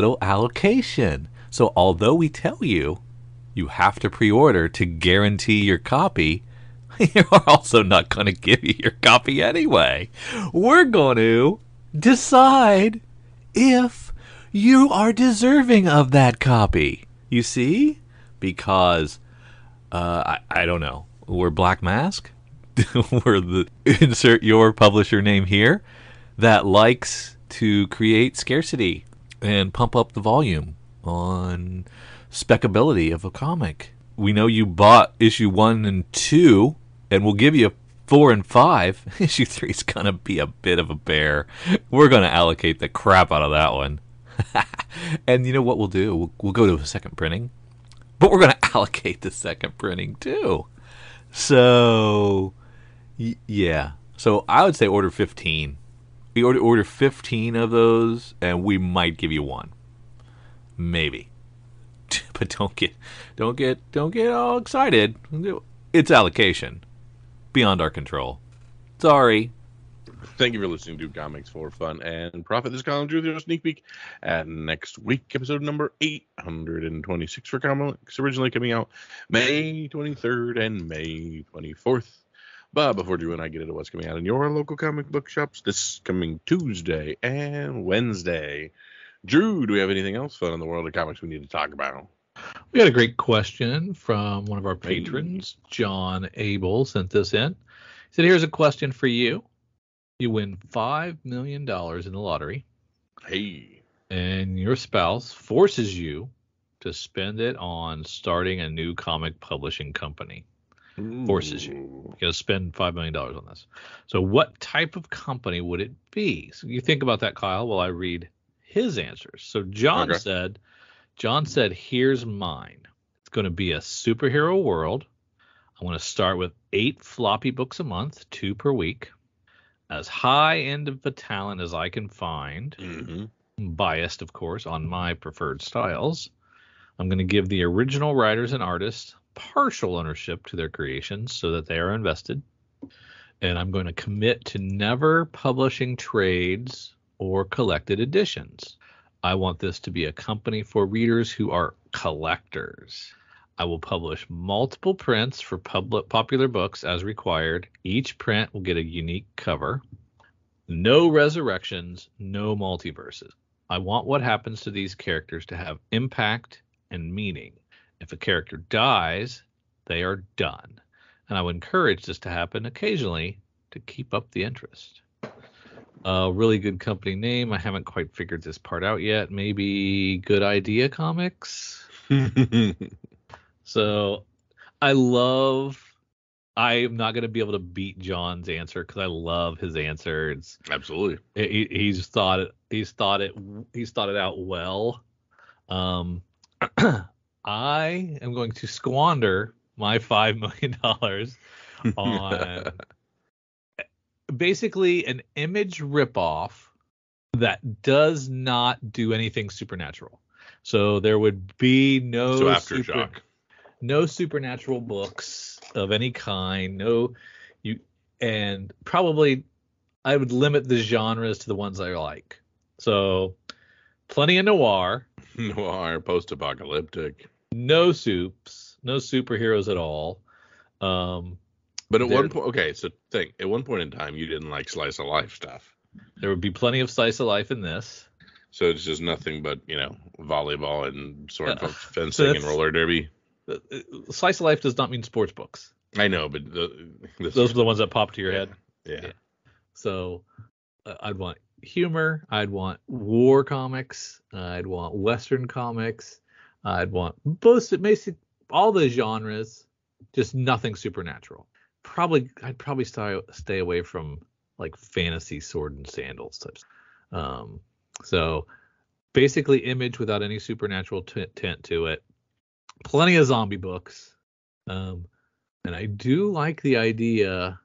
little allocation. So although we tell you you have to pre-order to guarantee your copy, we're also not going to give you your copy anyway. We're going to decide if you are deserving of that copy. You see? Because I don't know. We're Black Mask. We're the insert your publisher name here that likes to create scarcity and pump up the volume on speckability of a comic. We know you bought issue 1 and 2, and we'll give you 4 and 5. Issue 3 is going to be a bit of a bear. We're going to allocate the crap out of that one. And you know what we'll do? We'll go to a second printing, but we're going to allocate the second printing too. So, yeah. So I would say order 15. We order 15 of those, and we might give you one, maybe. But don't get all excited. It's allocation beyond our control. Sorry. Thank you for listening to Comics for Fun and Profit. This is Colin Drew with your sneak peek at next week, episode number 826 for comics, originally coming out May 23rd and May 24th. But before Drew and I get into what's coming out in your local comic book shops this coming Tuesday and Wednesday, Drew, do we have anything else fun in the world of comics we need to talk about? We got a great question from one of our patrons, John Abel, sent this in. He said, here's a question for you. You win $5 million in the lottery. Hey. And your spouse forces you to spend it on starting a new comic publishing company. Forces you. You got to spend $5 million on this. So what type of company would it be? So you think about that, Kyle, while I read his answers. So John said, here's mine. It's going to be a superhero world. I'm going to start with 8 floppy books a month, 2 per week. As high end of a talent as I can find. Mm-hmm. Biased, of course, on my preferred styles. I'm going to give the original writers and artists partial ownership to their creations so that they are invested. And I'm going to commit to never publishing trades or collected editions. I want this to be a company for readers who are collectors. I will publish multiple prints for popular books as required. Each print will get a unique cover. No resurrections, no multiverses. I want what happens to these characters to have impact and meaning. If a character dies, they are done. And I would encourage this to happen occasionally to keep up the interest. A really good company name. I haven't quite figured this part out yet. Maybe Good Idea Comics. So I'm not going to be able to beat John's answer because I love his answer. Absolutely. He's thought it out well. I am going to squander my $5 million on basically an Image ripoff that does not do anything supernatural. So there would be no supernatural books of any kind. And probably I would limit the genres to the ones I like. So plenty of noir, post-apocalyptic, no superheroes at all. But at one point, at one point in time, you didn't like slice of life stuff. There would be plenty of slice of life in this. So it's just nothing but, volleyball and sword fencing and roller derby. Slice of life does not mean sports books. I know, but those are the ones that pop to your head. Yeah. So I'd want humor. I'd want war comics. I'd want Western comics. I'd want basically all the genres, just nothing supernatural. I'd probably stay away from like fantasy sword and sandals types. So basically Image without any supernatural tint to it. Plenty of zombie books. And I do like the idea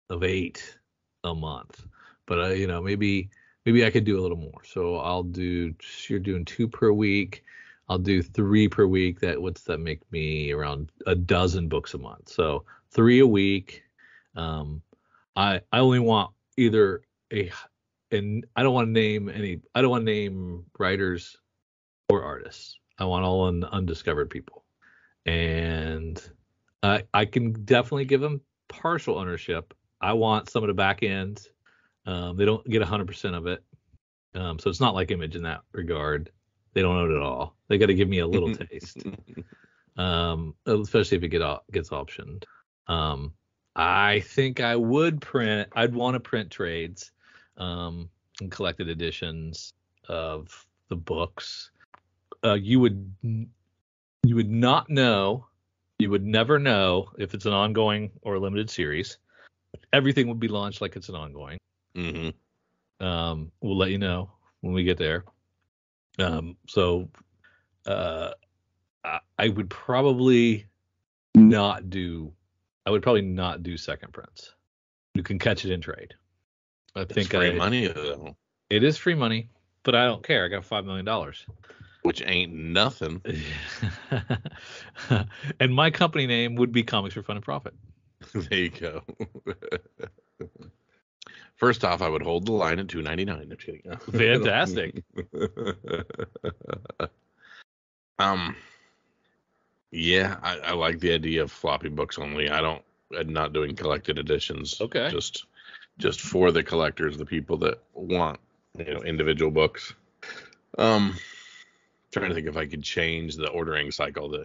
of 8 a month, but maybe I could do a little more. So you're doing 2 per week. I'll do 3 per week. What's that make me? Around a dozen books a month. So 3 a week. I only want either and I don't want to name writers or artists. I want all undiscovered people. And I can definitely give them partial ownership. I want some of the back end. They don't get 100% of it. So it's not like Image in that regard. They don't own it all. They got to give me a little taste. Especially if it gets optioned. I think I'd want to print trades and collected editions of the books. You would not know, you would never know if it's an ongoing or a limited series. Everything would be launched like it's an ongoing. Mm-hmm. We'll let you know when we get there. I would probably not do second prints. You can catch it in trade. It's free money though. It is free money, but I don't care. I got $5 million. Which ain't nothing. And my company name would be Comics for Fun and Profit. There you go. First off, I would hold the line at $2.99. I'm kidding. Fantastic. Yeah, I like the idea of floppy books only. I'm not doing collected editions. Okay. Just for the collectors, the people that want, individual books. Trying to think if I could change the ordering cycle to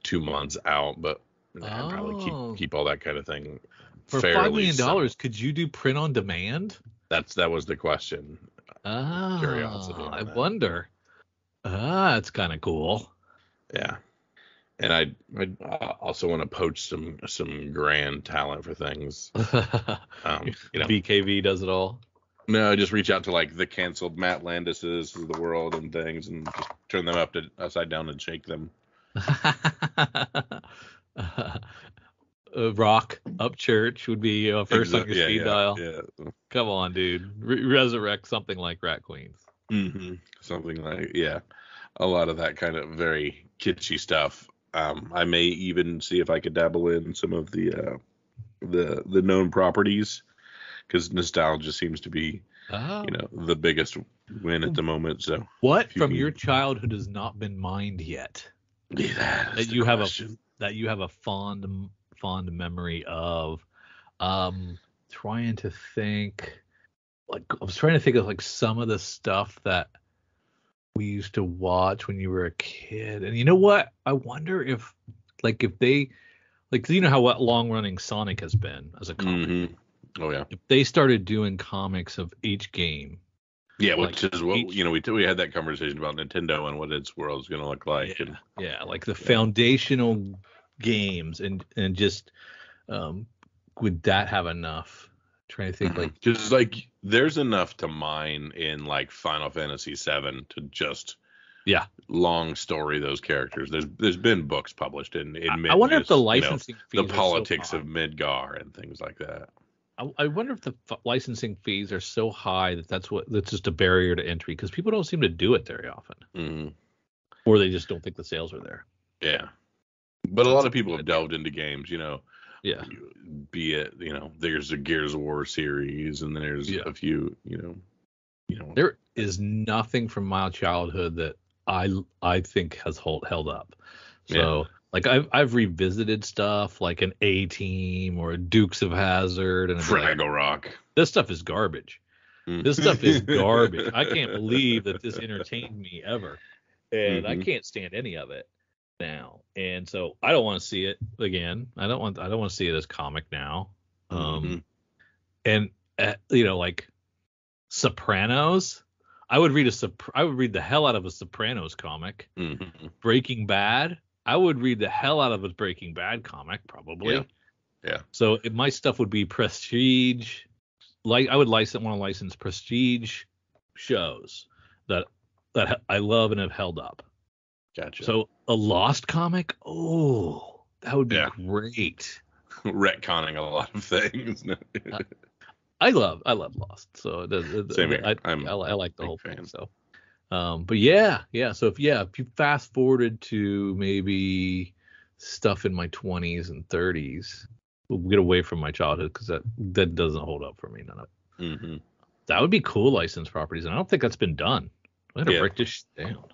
2 months out, but I'd probably keep all that kind of thing. For $5 million, could you do print on demand? That was the question. Curiosity. I wonder. That's kind of cool. Yeah. And I also want to poach some grand talent for things. BKV does it all. No, just reach out to like the canceled Matt Landises of the world and things, and just turn them upside down and shake them. Rock Upchurch would be first on your speed dial. Yeah. Come on, dude. Resurrect something like Rat Queens. Mm-hmm. Something like, a lot of that kind of very kitschy stuff. I may even see if I could dabble in some of the known properties, because nostalgia seems to be the biggest win at the moment. So what from your childhood has not been mined yet? Yeah, that you have a fond memory of. Trying to think, like I was trying to think of like some of the stuff that we used to watch when you were a kid. And you know what? I wonder if they, how long running Sonic has been as a comic. Mm-hmm. Oh yeah. If they started doing comics of each game. Yeah, which is what we had that conversation about Nintendo and what its world is going to look like. Like the foundational games and just would that have enough? Trying to think because there's enough to mine in like Final Fantasy VII to just long story those characters. There's been books published in I wonder if the licensing fees the politics of Midgar and things like that. I wonder if the licensing fees are so high that's just a barrier to entry, because people don't seem to do it very often, or they just don't think the sales are there. Yeah, but a lot of people have delved into games, Yeah. Be it, there's a Gears of War series, and there's a few, There is nothing from my childhood that I think has held up. So I've revisited stuff like an A-Team or a Dukes of Hazzard and Fraggle Rock. This stuff is garbage. This stuff is garbage. I can't believe that this entertained me ever, and I can't stand any of it now. And so I don't want to see it again. I don't want to see it as comic now. And like Sopranos, I would read the hell out of a Sopranos comic. Breaking Bad, I would read the hell out of a Breaking Bad comic, probably. Yeah. So my stuff would be prestige. Like I would want to license prestige shows that I love and have held up. Gotcha. So a Lost comic, that would be great. Retconning a lot of things. I love Lost. So same here. I like the whole thing. So, but yeah. So if you fast forwarded to maybe stuff in my 20s and 30s, we'll get away from my childhood because that doesn't hold up for me. None of it. That would be cool, licensed properties, and I don't think that's been done. I'm gonna break this shit down.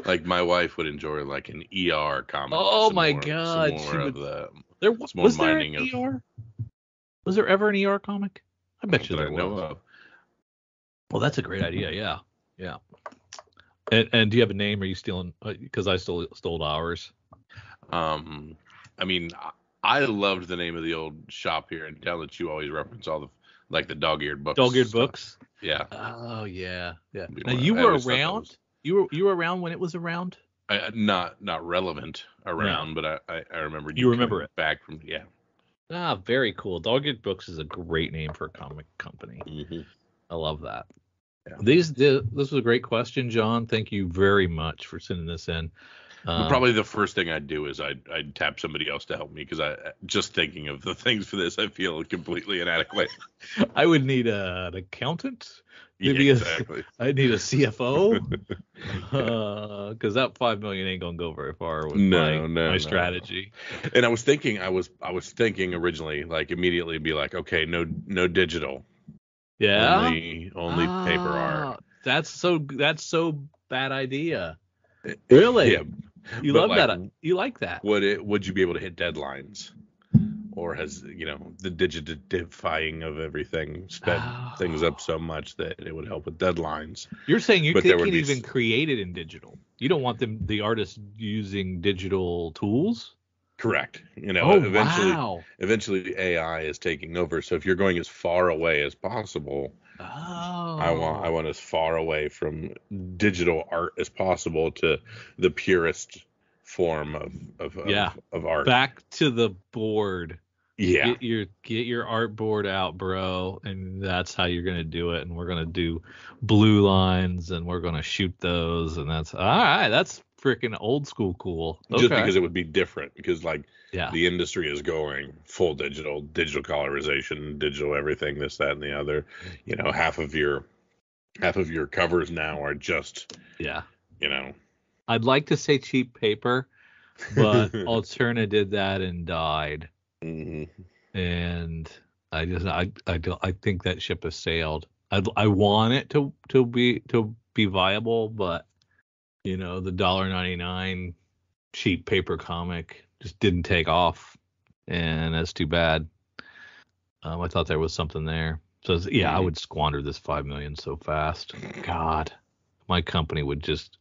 Like my wife would enjoy like an ER comic. Oh some my more, God, some she more of would. the There some more was there mining an of ER? Was there ever an ER comic? I bet you that I there know was. of. Well, that's a great idea. Yeah, yeah. And do you have a name? Are you stealing? Because I stole ours. I mean, I loved the name of the old shop here in town that you always reference all the like the dog-eared books. Dog-eared stuff. books. Yeah. Oh yeah, yeah. You Now know, you I were always thought that around. was- You were around when it was around. not relevant around, but I remember You remember coming it. back from Ah, very cool. Dog-eared books is a great name for a comic company. Mm-hmm. I love that. Yeah. This was a great question, John. Thank you very much for sending this in. But probably the first thing I'd do is I'd tap somebody else to help me because I just thinking of the things for this I feel completely inadequate. I would need an accountant. Maybe Yeah, exactly. I need a CFO. Because that $5 million ain't gonna go very far with my strategy. And I was thinking originally like immediately be like, okay, no digital. Yeah. Only paper art. That's so bad idea. Really? Yeah. You But love that. You like that. Would you be able to hit deadlines? Or has the digitifying of everything sped things up so much that it would help with deadlines? You're saying you can't even create it in digital. You don't want the artists using digital tools? Correct. Wow. Eventually AI is taking over. So if you're going as far away as possible, I want as far away from digital art as possible to the purest form of art. Back to the board. Yeah. Get your art board out, bro, and that's how you're gonna do it. And we're gonna do blue lines, and we're gonna shoot those, and that's all right. That's freaking old school cool. Just because it would be different, because the industry is going full digital colorization, digital everything, this, that, and the other. Half of your covers now are just I'd like to say cheap paper, but Alterna did that and died. Mm-hmm. And I think that ship has sailed. I want it to be viable, but the $1.99 cheap paper comic just didn't take off, and that's too bad. I thought there was something there. So I would squander this $5 million so fast. God, my company would just.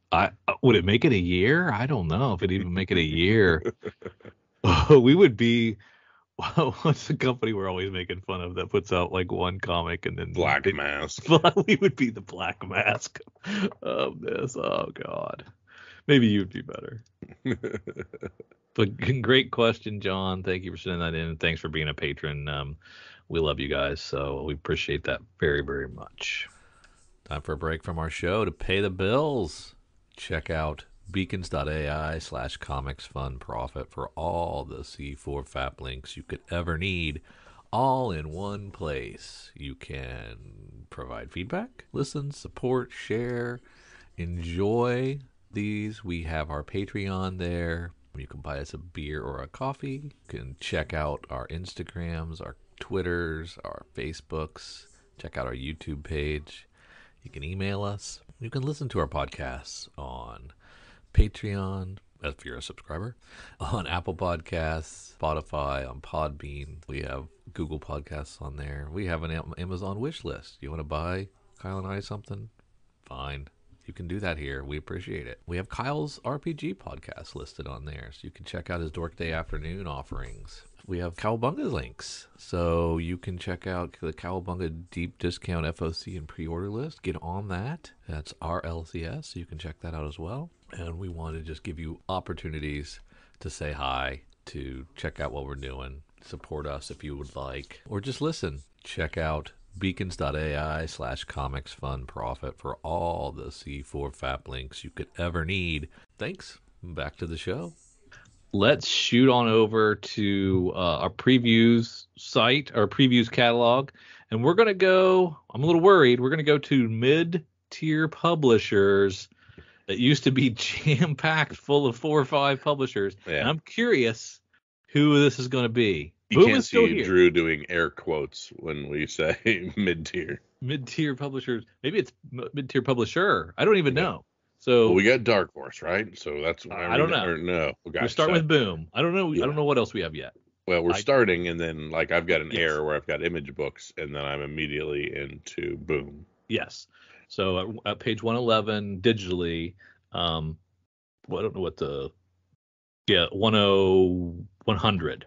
Would it make it a year? I don't know if it'd even make it a year. We would be. What's the company we're always making fun of that puts out like one comic and then Black Mask? We would be the Black Mask of this. Oh God, maybe you'd be better. But great question, John. Thank you for sending that in, and thanks for being a patron. We love you guys, so we appreciate that very, very much. Time for a break from our show to pay the bills. Check out beacons.ai/comicsfunprofit for all the C4 FAP links you could ever need, all in one place. You can provide feedback, listen, support, share, enjoy these. We have our Patreon there. You can buy us a beer or a coffee. You can check out our Instagrams, our Twitters, our Facebooks. Check out our YouTube page. You can email us. You can listen to our podcasts on Patreon, if you're a subscriber, on Apple Podcasts, Spotify, on Podbean. We have Google Podcasts on there. We have an Amazon wish list. You want to buy Kyle and I something? Fine. You can do that here. We appreciate it. We have Kyle's RPG podcast listed on there, so you can check out his Dork Day Afternoon offerings. We have Cowabunga links, so you can check out the Cowabunga Deep Discount FOC and pre-order list. Get on that. That's RLCS, so you can check that out as well. And we want to just give you opportunities to say hi, to check out what we're doing, support us if you would like, or just listen. Check out beacons.ai/comicsfunprofit for all the C4 FAP links you could ever need. Thanks. Back to the show. Let's shoot on over to our previews site, our previews catalog, and we're going to go, I'm a little worried, we're going to go to mid-tier publishers that used to be jam-packed full of 4 or 5 publishers. Yeah. And I'm curious who this is going to be. You can't see Drew doing air quotes when we say mid-tier. Mid-tier publishers. Maybe it's mid-tier publisher. I don't even know. So Well, we got Dark Horse, right? So that's I don't know. Or no, We're starting with Boom. I don't know. I don't know what else we have yet. Well, we're starting, and then like I've got an Yes. error where I've got image books, and then I'm immediately into Boom. Yes. So at page 111 digitally, well, I don't know what the 100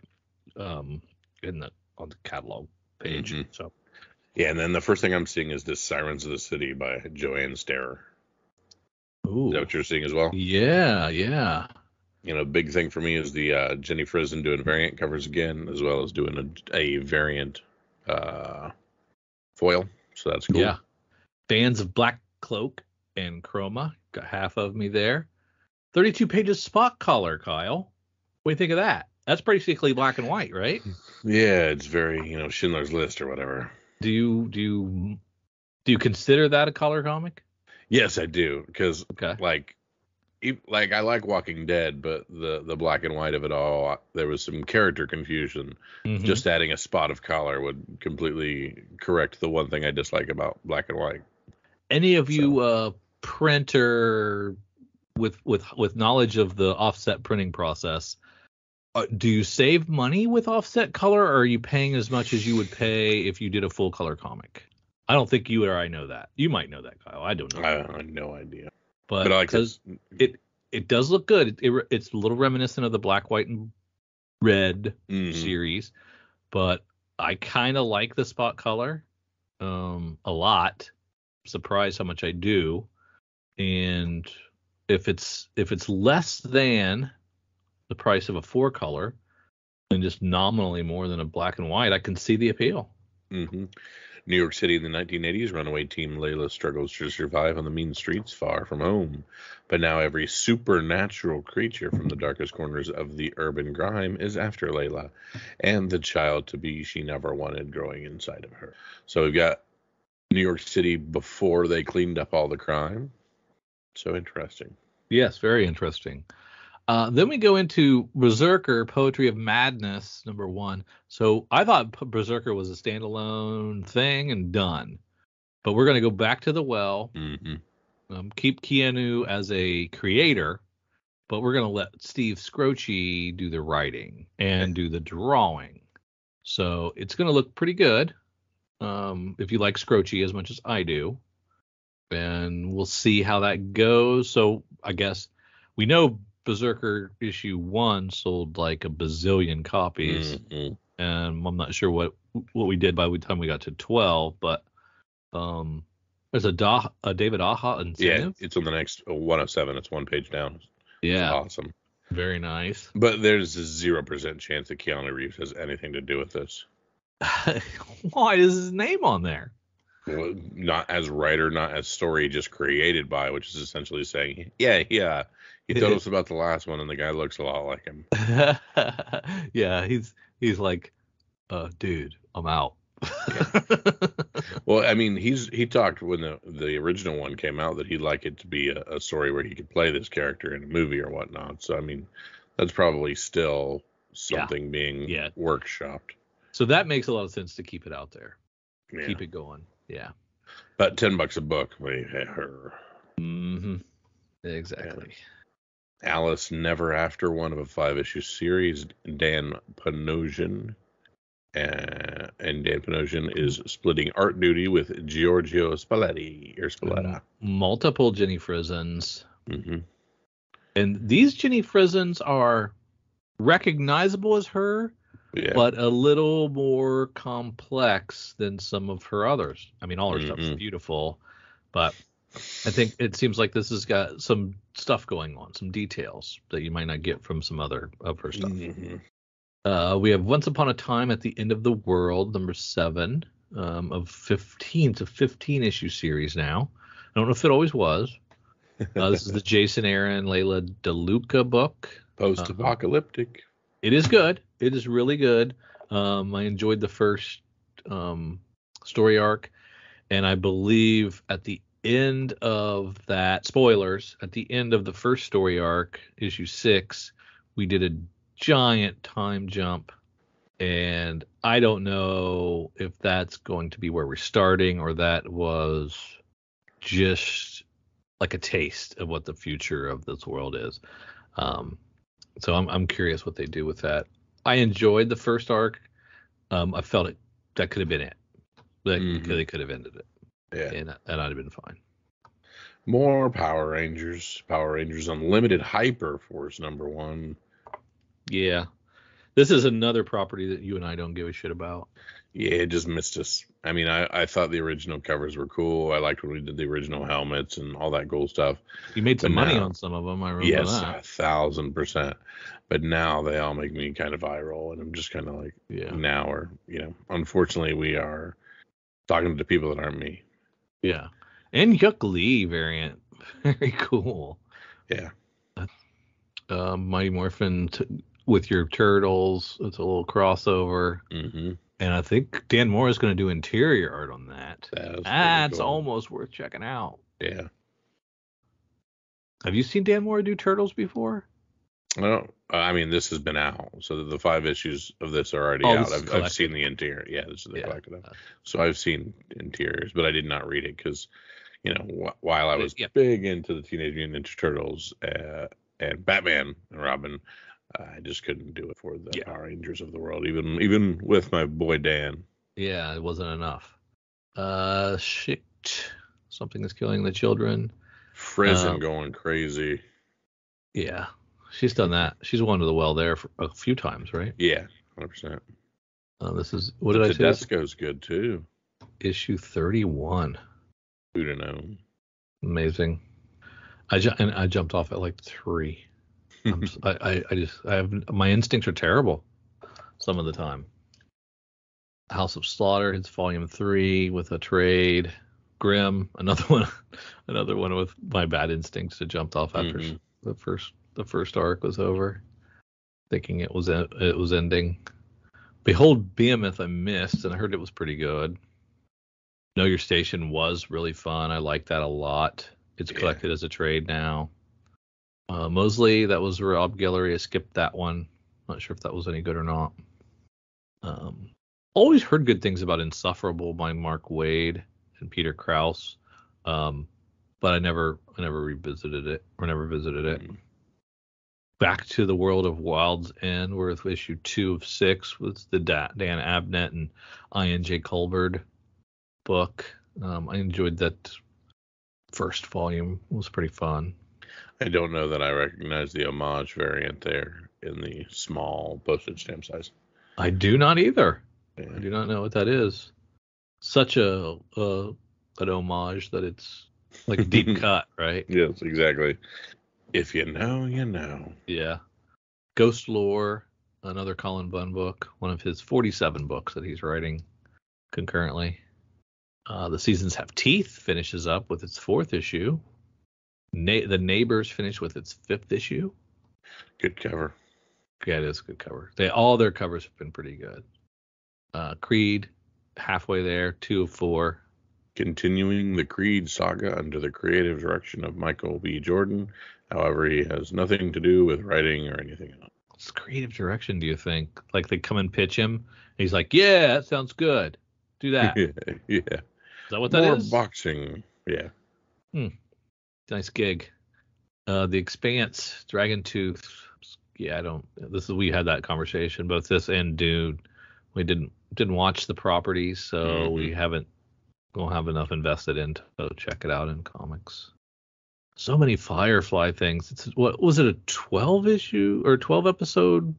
in the on the catalog page. Mhm. So Yeah, and then the first thing I'm seeing is this Sirens of the City by Joanne Starer. ooh. Is that what you're seeing as well? Yeah, yeah. Big thing for me is the Jenny Frison doing variant covers again, as well as doing a variant foil. So that's cool. Yeah. Fans of Black Cloak and Chroma. Got half of me there. 32 pages spot color, Kyle. What do you think of that? That's basically black and white, right? Yeah, it's very, Schindler's List or whatever. Do you consider that a color comic? Yes, I do, because Okay. like I like Walking Dead, but the black and white of it all, there was some character confusion. Mhm. Just adding a spot of color would completely correct the one thing I dislike about black and white. Any of you printer with knowledge of the offset printing process, do you save money with offset color, or are you paying as much as you would pay if you did a full color comic? I don't think you or I know that. You might know that, Kyle. I don't know. I have no idea. But I like because it does look good. It's a little reminiscent of the black, white, and red Mhm. series, but I kind of like the spot color a lot. Surprised how much I do. And if it's less than the price of a 4-color and just nominally more than a black and white, I can see the appeal. Mm-hmm. New York City in the 1980s, runaway teen Layla struggles to survive on the mean streets far from home. But now every supernatural creature from the darkest corners of the urban grime is after Layla and the child to be she never wanted growing inside of her. So we've got New York City before they cleaned up all the crime. So interesting. Yes, very interesting. Then we go into Berserker, Poetry of Madness, #1. So I thought Berserker was a standalone thing and done. But we're going to go back to the well, Mm-hmm. Keep Keanu as a creator, but we're going to let Steve Scroce do the writing and do the drawing. So it's going to look pretty good if you like Scroce as much as I do. And we'll see how that goes. So I guess we know Berserker issue 1 sold like a bazillion copies, Mm-hmm. and I'm not sure what we did by the time we got to 12, but there's a David Aja incentive. Yeah, it's on the next 107. It's one page down. Yeah, It's awesome. very nice. But there's a 0% chance that Keanu Reeves has anything to do with this. Why is his name on there? Well, not as writer, not as story, just created by, which is essentially saying, yeah, he told us about the last one, and the guy looks a lot like him. Yeah, he's like, dude, I'm out. Well, I mean, he talked when the original one came out that he'd like it to be a story where he could play this character in a movie or whatnot. So, I mean, that's probably still something being workshopped. So that makes a lot of sense to keep it out there. Yeah. Keep it going. Yeah. But $10 a book. Her. Mm-hmm. Exactly. Yeah. Alice Never After, one of a 5-issue series. Dan Panosian. And Dan Panosian is splitting art duty with Giorgio Spalletti or Spalletta. Multiple Jenny Frisons. Mm-hmm. And these Jenny Frisons are recognizable as her, but a little more complex than some of her others. I mean, all her stuff is beautiful, but I think it seems like this has got some stuff going on, some details that you might not get from some other of her stuff. Mm-hmm. We have Once Upon a Time at the End of the World, #7, of 15. It's a 15-issue series now. I don't know if it always was. This is the Jason Aaron, Layla DeLuca book. Post-apocalyptic. It is good. It is really good. I enjoyed the first story arc, and I believe at the end of that, spoilers, at the end of the first story arc, issue 6, we did a giant time jump, and I don't know if that's going to be where we're starting or that was just like a taste of what the future of this world is. So I'm curious what they do with that. I enjoyed the first arc. I felt that could have been it. They could have ended it. Yeah. And I'd have been fine. More Power Rangers. Power Rangers Unlimited Hyper Force #1. Yeah. This is another property that you and I don't give a shit about. Yeah, it just missed us. I mean, I thought the original covers were cool. I liked when we did the original helmets and all that cool stuff. You made some money on some of them, I remember that. 1,000%. But now they all make me kind of eye roll, and I'm just kind of like, now, or, unfortunately, we are talking to people that aren't me. Yeah. And Yuk Lee variant. Very cool. Yeah. Mighty Morphin with your turtles. It's a little crossover. Mm-hmm. And I think Dan Moore is going to do interior art on that. That's cool. almost worth checking out. Yeah. Have you seen Dan Moore do turtles before? No. I mean, this has been out. So the 5 issues of this are already out. I've seen the interior. Yeah, this is the collected. So I've seen interiors, but I did not read it because, while I was big into the Teenage Mutant Ninja Turtles and Batman and Robin, I just couldn't do it for the Power Rangers of the world, even with my boy Dan. Yeah, it wasn't enough. Shit. Something is killing the children. Frizen going crazy. Yeah, she's done that. She's won to the well there for a few times, right? Yeah, 100%. This is, what did I say? Tedesco's good too. Issue 31. Who'd have known? Amazing. I jumped off at like 3. My instincts are terrible some of the time. House of Slaughter, it's volume 3 with a trade. Grimm, another one with my bad instincts. That jumped off after the first arc was over, thinking it was ending. Behold Behemoth I missed, and I heard it was pretty good. Know Your Station was really fun. I like that a lot. It's collected as a trade now. Mosley, that was Rob Guillory. I skipped that one. Not sure if that was any good or not. Always heard good things about Insufferable by Mark Waid and Peter Krause, but I never revisited it or never visited it. Back to the World of Wild's End, with issue 2 of 6 was the Dan Abnett and Ian J. Colbert book. I enjoyed that first volume. It was pretty fun. I don't know that I recognize the homage variant there in the small postage stamp size. I do not either. Yeah. I do not know what that is. Such an homage that it's like a deep cut, right? Yes, exactly. If you know, you know. Yeah. Ghost Lore, another Colin Bunn book, one of his 47 books that he's writing concurrently. The Seasons Have Teeth finishes up with its 4th issue. The Neighbors finished with its 5th issue. Good cover. Yeah, it is a good cover. All their covers have been pretty good. Creed, halfway there, 2 of 4. Continuing the Creed saga under the creative direction of Michael B. Jordan. However, he has nothing to do with writing or anything else. What's creative direction, do you think? Like they come and pitch him, and he's like, yeah, that sounds good. Do that. Yeah. Is that what that is? More boxing. Yeah. Nice gig. The Expanse, Dragon Tooth. Yeah, we had that conversation, both this and Dune. We didn't watch the properties, so we won't have enough invested in to check it out in comics. So many Firefly things. What was it, a 12 issue or 12 episode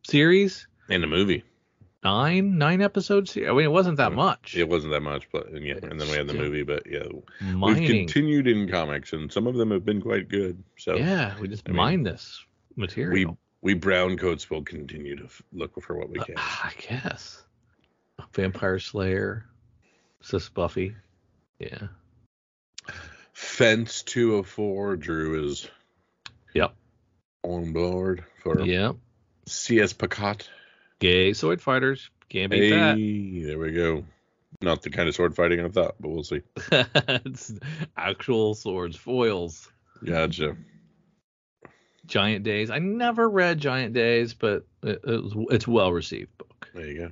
series? And a movie. 9 episodes. I mean, it wasn't that much. It wasn't that much, but and then we had the movie. But mining. We've continued in comics, and some of them have been quite good. So we just mine this material. We brown coats will continue to look for what we can. I guess. Vampire Slayer, Sis Buffy, yeah. Fence 204. Drew is on board for C.S. Pacat. Gay sword fighters. Can't beat that. There we go. Not the kind of sword fighting I thought, but we'll see. It's actual swords, foils. Gotcha. Giant Days. I never read Giant Days, but it's well received book. There you go.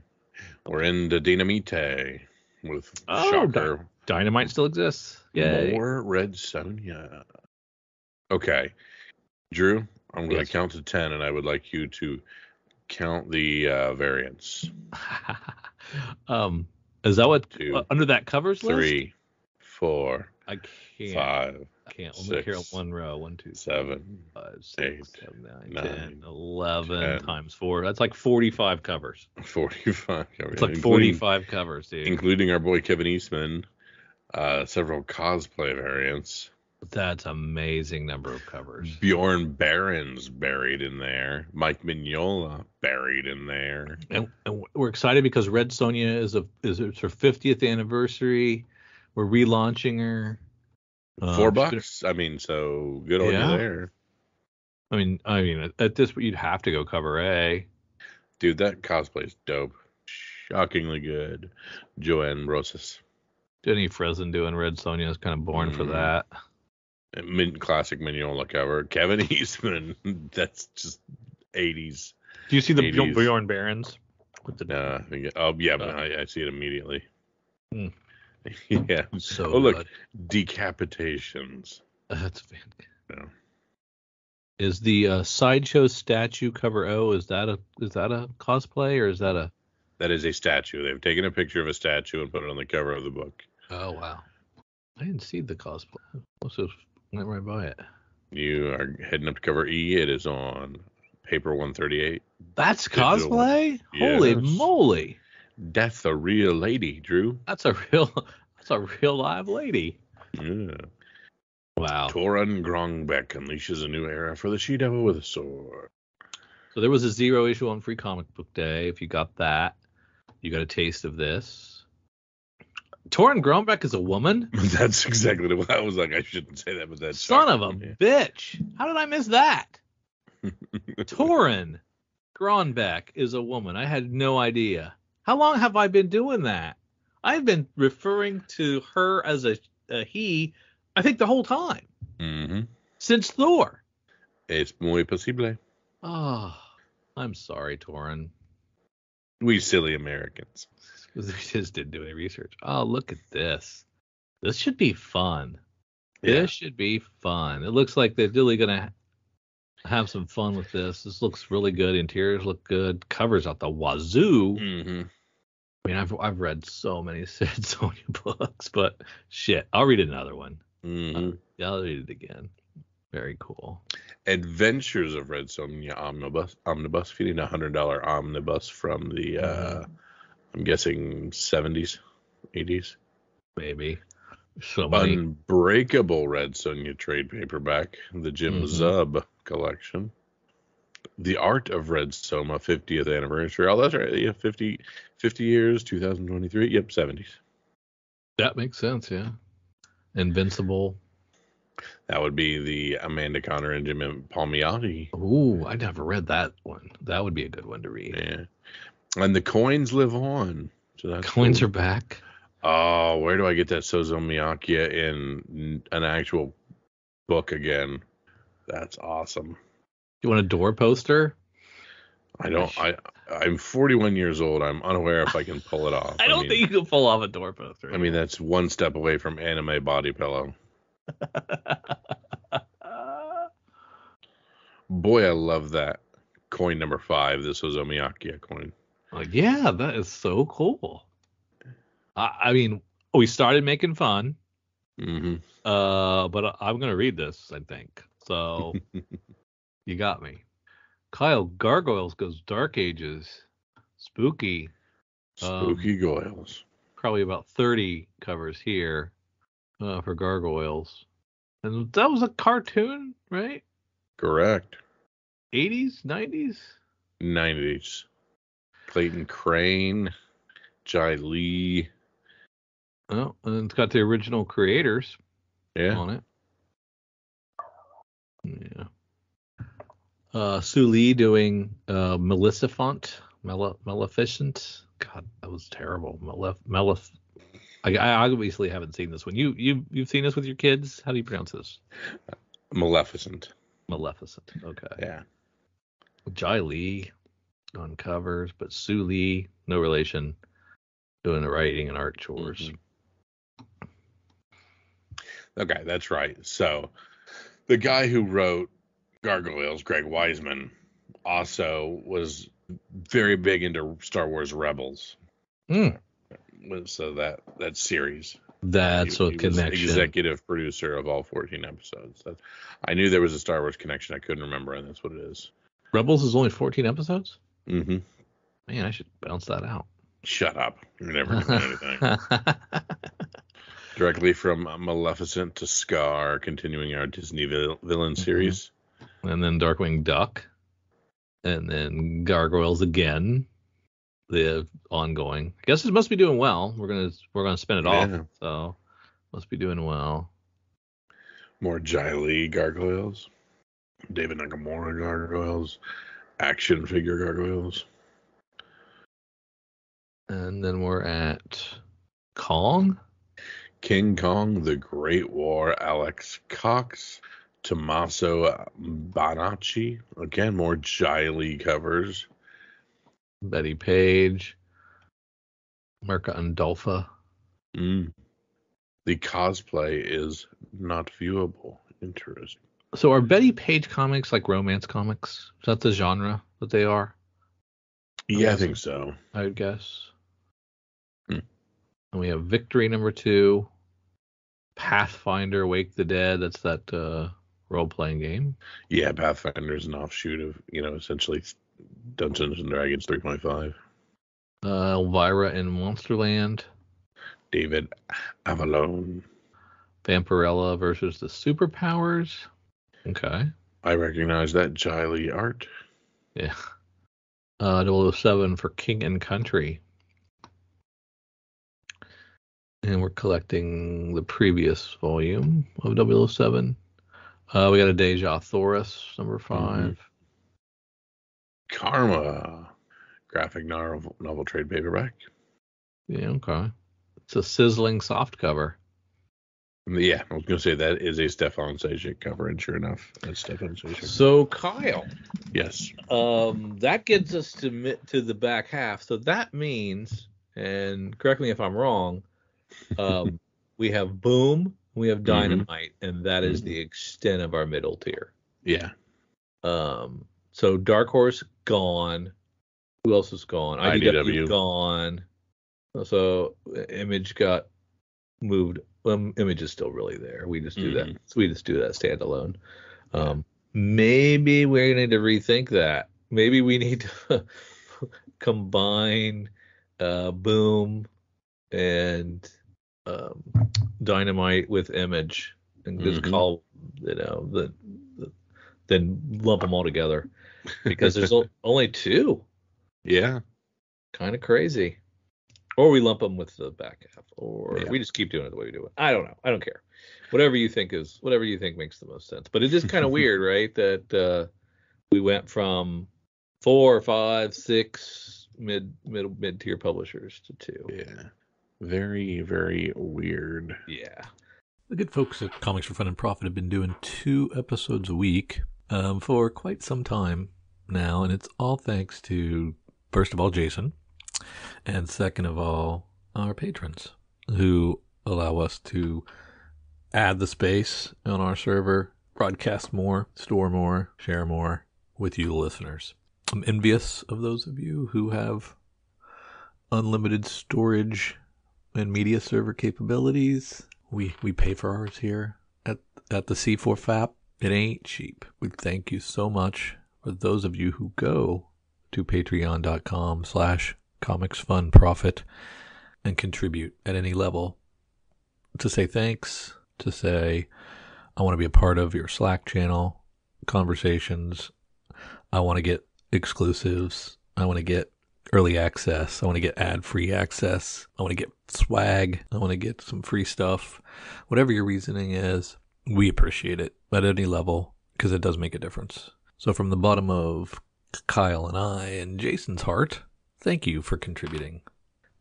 We're into Dynamite with Shocker. Dynamite still exists. Yay. More Red Sonja. Okay. Drew, I'm going Yes. to count to 10, and I would like you to count the variants. Is that what 2, under that covers list? 3, 4, I can't. 5, I can't. Only here on 6, one row. 1, 2, 3, 7, 5, 6, 8, 7, 9, 9, 10, 11 10. times 4. That's like 45 covers. 45. It's like 45 covers, dude. Including our boy Kevin Eastman, several cosplay variants. That's amazing number of covers. Bjorn Barron's buried in there. Mike Mignola buried in there. And we're excited because Red Sonja is it's her 50th anniversary. We're relaunching her. $4. I mean, so good on you there. I mean, at this point, you'd have to go cover A. Dude, that cosplay is dope. Shockingly good. Joanne Rosas. Denny Fresen doing Red Sonja is kind of born for that. Classic Mignola cover. Kevin Eastman. That's just 80s. Do you see the 80s. Bjorn Barons? With the but I see it immediately. Hmm. Yeah. So look, good. decapitations. That's fantastic. No. Is the Sideshow statue cover O? Is that a cosplay or is that a? That is a statue. They've taken a picture of a statue and put it on the cover of the book. Oh wow! I didn't see the cosplay. Also went right by it. You are heading up to cover E. It is on paper 138. That's Digital. cosplay? Holy Yes. moly! That's a real lady, Drew. That's a real live lady. Yeah. Wow. Torun Grongbeck unleashes a new era for the She-Devil with a sword. So there was a 0 issue on Free Comic Book Day. If you got that, you got a taste of this. Torun Grongbeck is a woman? That's exactly what I was like. I shouldn't say that, but that's Son of a bitch. How did I miss that? Torun Grongbeck is a woman. I had no idea. How long have I been doing that? I've been referring to her as a he, I think, the whole time. Mm-hmm. Since Thor. Es muy posible. Oh, I'm sorry, Torun. We silly Americans. We just didn't do any research. Oh, look at this. This should be fun. Yeah. This should be fun. It looks like they're really going to have some fun with this. This looks really good. Interiors look good. Covers out the wazoo. Mm-hmm. I mean, I've read so many Sid Sonja books, but shit, I'll read another one. Mm-hmm. I'll read it again. Very cool. Adventures of Red Sonja Omnibus, feeding $100 omnibus from the, I'm guessing 70s, 80s. Maybe. So many. Unbreakable Red Sonja trade paperback, the Jim Zub collection. The Art of Red Sonja 50th anniversary. Oh, that's right. Yeah, 50 years, 2023. Yep, 70s. That makes sense, yeah. Invincible. That would be the Amanda Conner and Jim Palmiotti. Ooh, I never read that one. That would be a good one to read. Yeah. And the coins live on. So that's Coins cool. are back. Oh, where do I get that Sozo Miyakia in an actual book again? That's awesome. You want a door poster? I'm 41 years old. I'm unaware if I can pull it off. I don't think you can pull off a door poster. I mean, that's one step away from anime body pillow. Boy, I love that coin number 5. This was a Miyakia coin. Yeah, that is so cool. I mean, we started making fun. Mm-hmm. But I'm gonna read this, I think. So you got me. Kyle Gargoyles goes Dark Ages. Spooky. Spooky Goyles. Probably about 30 covers here for Gargoyles. And that was a cartoon, right? Correct. 80s, 90s? 90s. Clayton Crane, Jai Lee. Oh, and it's got the original creators Yeah. on it. Yeah. Sue Lee doing Maleficent. Maleficent. God, that was terrible. I obviously haven't seen this one. You've seen this with your kids? How do you pronounce this? Maleficent. Maleficent. Okay. Yeah. Jai Lee on covers, but Sue Lee, no relation, doing the writing and art chores. Okay, that's right. So the guy who wrote Gargoyles, Greg Weisman, also was very big into Star Wars Rebels. So that series. That's a He was connection. executive producer of all 14 episodes. I knew there was a Star Wars connection. I couldn't remember, and that's what it is. Rebels is only 14 episodes? Mm-hmm. Man, I should bounce that out. Shut up. You're never doing anything. Directly from Maleficent to Scar, continuing our Disney villain series. And then Darkwing Duck. And then Gargoyles again. The ongoing. I guess it must be doing well. We're gonna spin it off. So must be doing well. More Jai Lee Gargoyles. David Nakamura Gargoyles. Action figure Gargoyles. And then we're at Kong. King Kong, The Great War, Alex Cox, Tommaso Bonacci. Again, more Jai Lee covers. Betty Page. Mirka Andolfa. The cosplay is not viewable. Interesting. So are Betty Page comics like romance comics? Is that the genre that they are? Yeah, I think so. I would guess. And we have Victory #2. Pathfinder, Wake the Dead. That's that role-playing game. Yeah, Pathfinder is an offshoot of, essentially Dungeons and Dragons 3.5. Elvira in Monsterland. David Avalone. Vampirella versus the Superpowers. Okay. I recognize that Jai Lee art. Yeah. 007 for King and Country. And we're collecting the previous volume of 007. We got a Deja Thoris, #5. Karma. Graphic novel trade paperback. Yeah, okay. It's a sizzling soft cover. Yeah, I was going to say that is a Stefan Sejic cover, and sure enough, that's Stefan Sejic. So, Kyle. Yes. That gets us to the back half. So that means, and correct me if I'm wrong, we have Boom, we have Dynamite, and that is the extent of our middle tier. Yeah. So Dark Horse gone. Who else is gone? IDW gone. So Image got moved. Well, Image is still really there. We just do that. So we just do that standalone. Maybe we need to rethink that. Maybe we need to combine Boom and Dynamite with Image and just call, then lump them all together because there's only 2. Yeah. Kind of crazy. Or we lump them with the back half, or we just keep doing it the way we do it. I don't know. I don't care. Whatever you think makes the most sense. But it is kind of weird, right? That we went from 4, 5, 6 mid-tier publishers to 2. Yeah. Very, very weird. Yeah. The good folks at Comics for Fun and Profit have been doing 2 episodes a week for quite some time now, and it's all thanks to, first of all, Jason, and second of all, our patrons who allow us to add the space on our server, broadcast more, store more, share more with you, the listeners. I'm envious of those of you who have unlimited storage and media server capabilities. We pay for ours here at the C4FAP. It ain't cheap. We thank you so much for those of you who go to patreon.com/comicsfunprofit and contribute at any level to say thanks, to say, I want to be a part of your Slack channel conversations. I want to get exclusives. I want to get early access. I want to get ad-free access. I want to get swag. I want to get some free stuff. Whatever your reasoning is, we appreciate it at any level because it does make a difference. So from the bottom of Kyle and I and Jason's heart, thank you for contributing.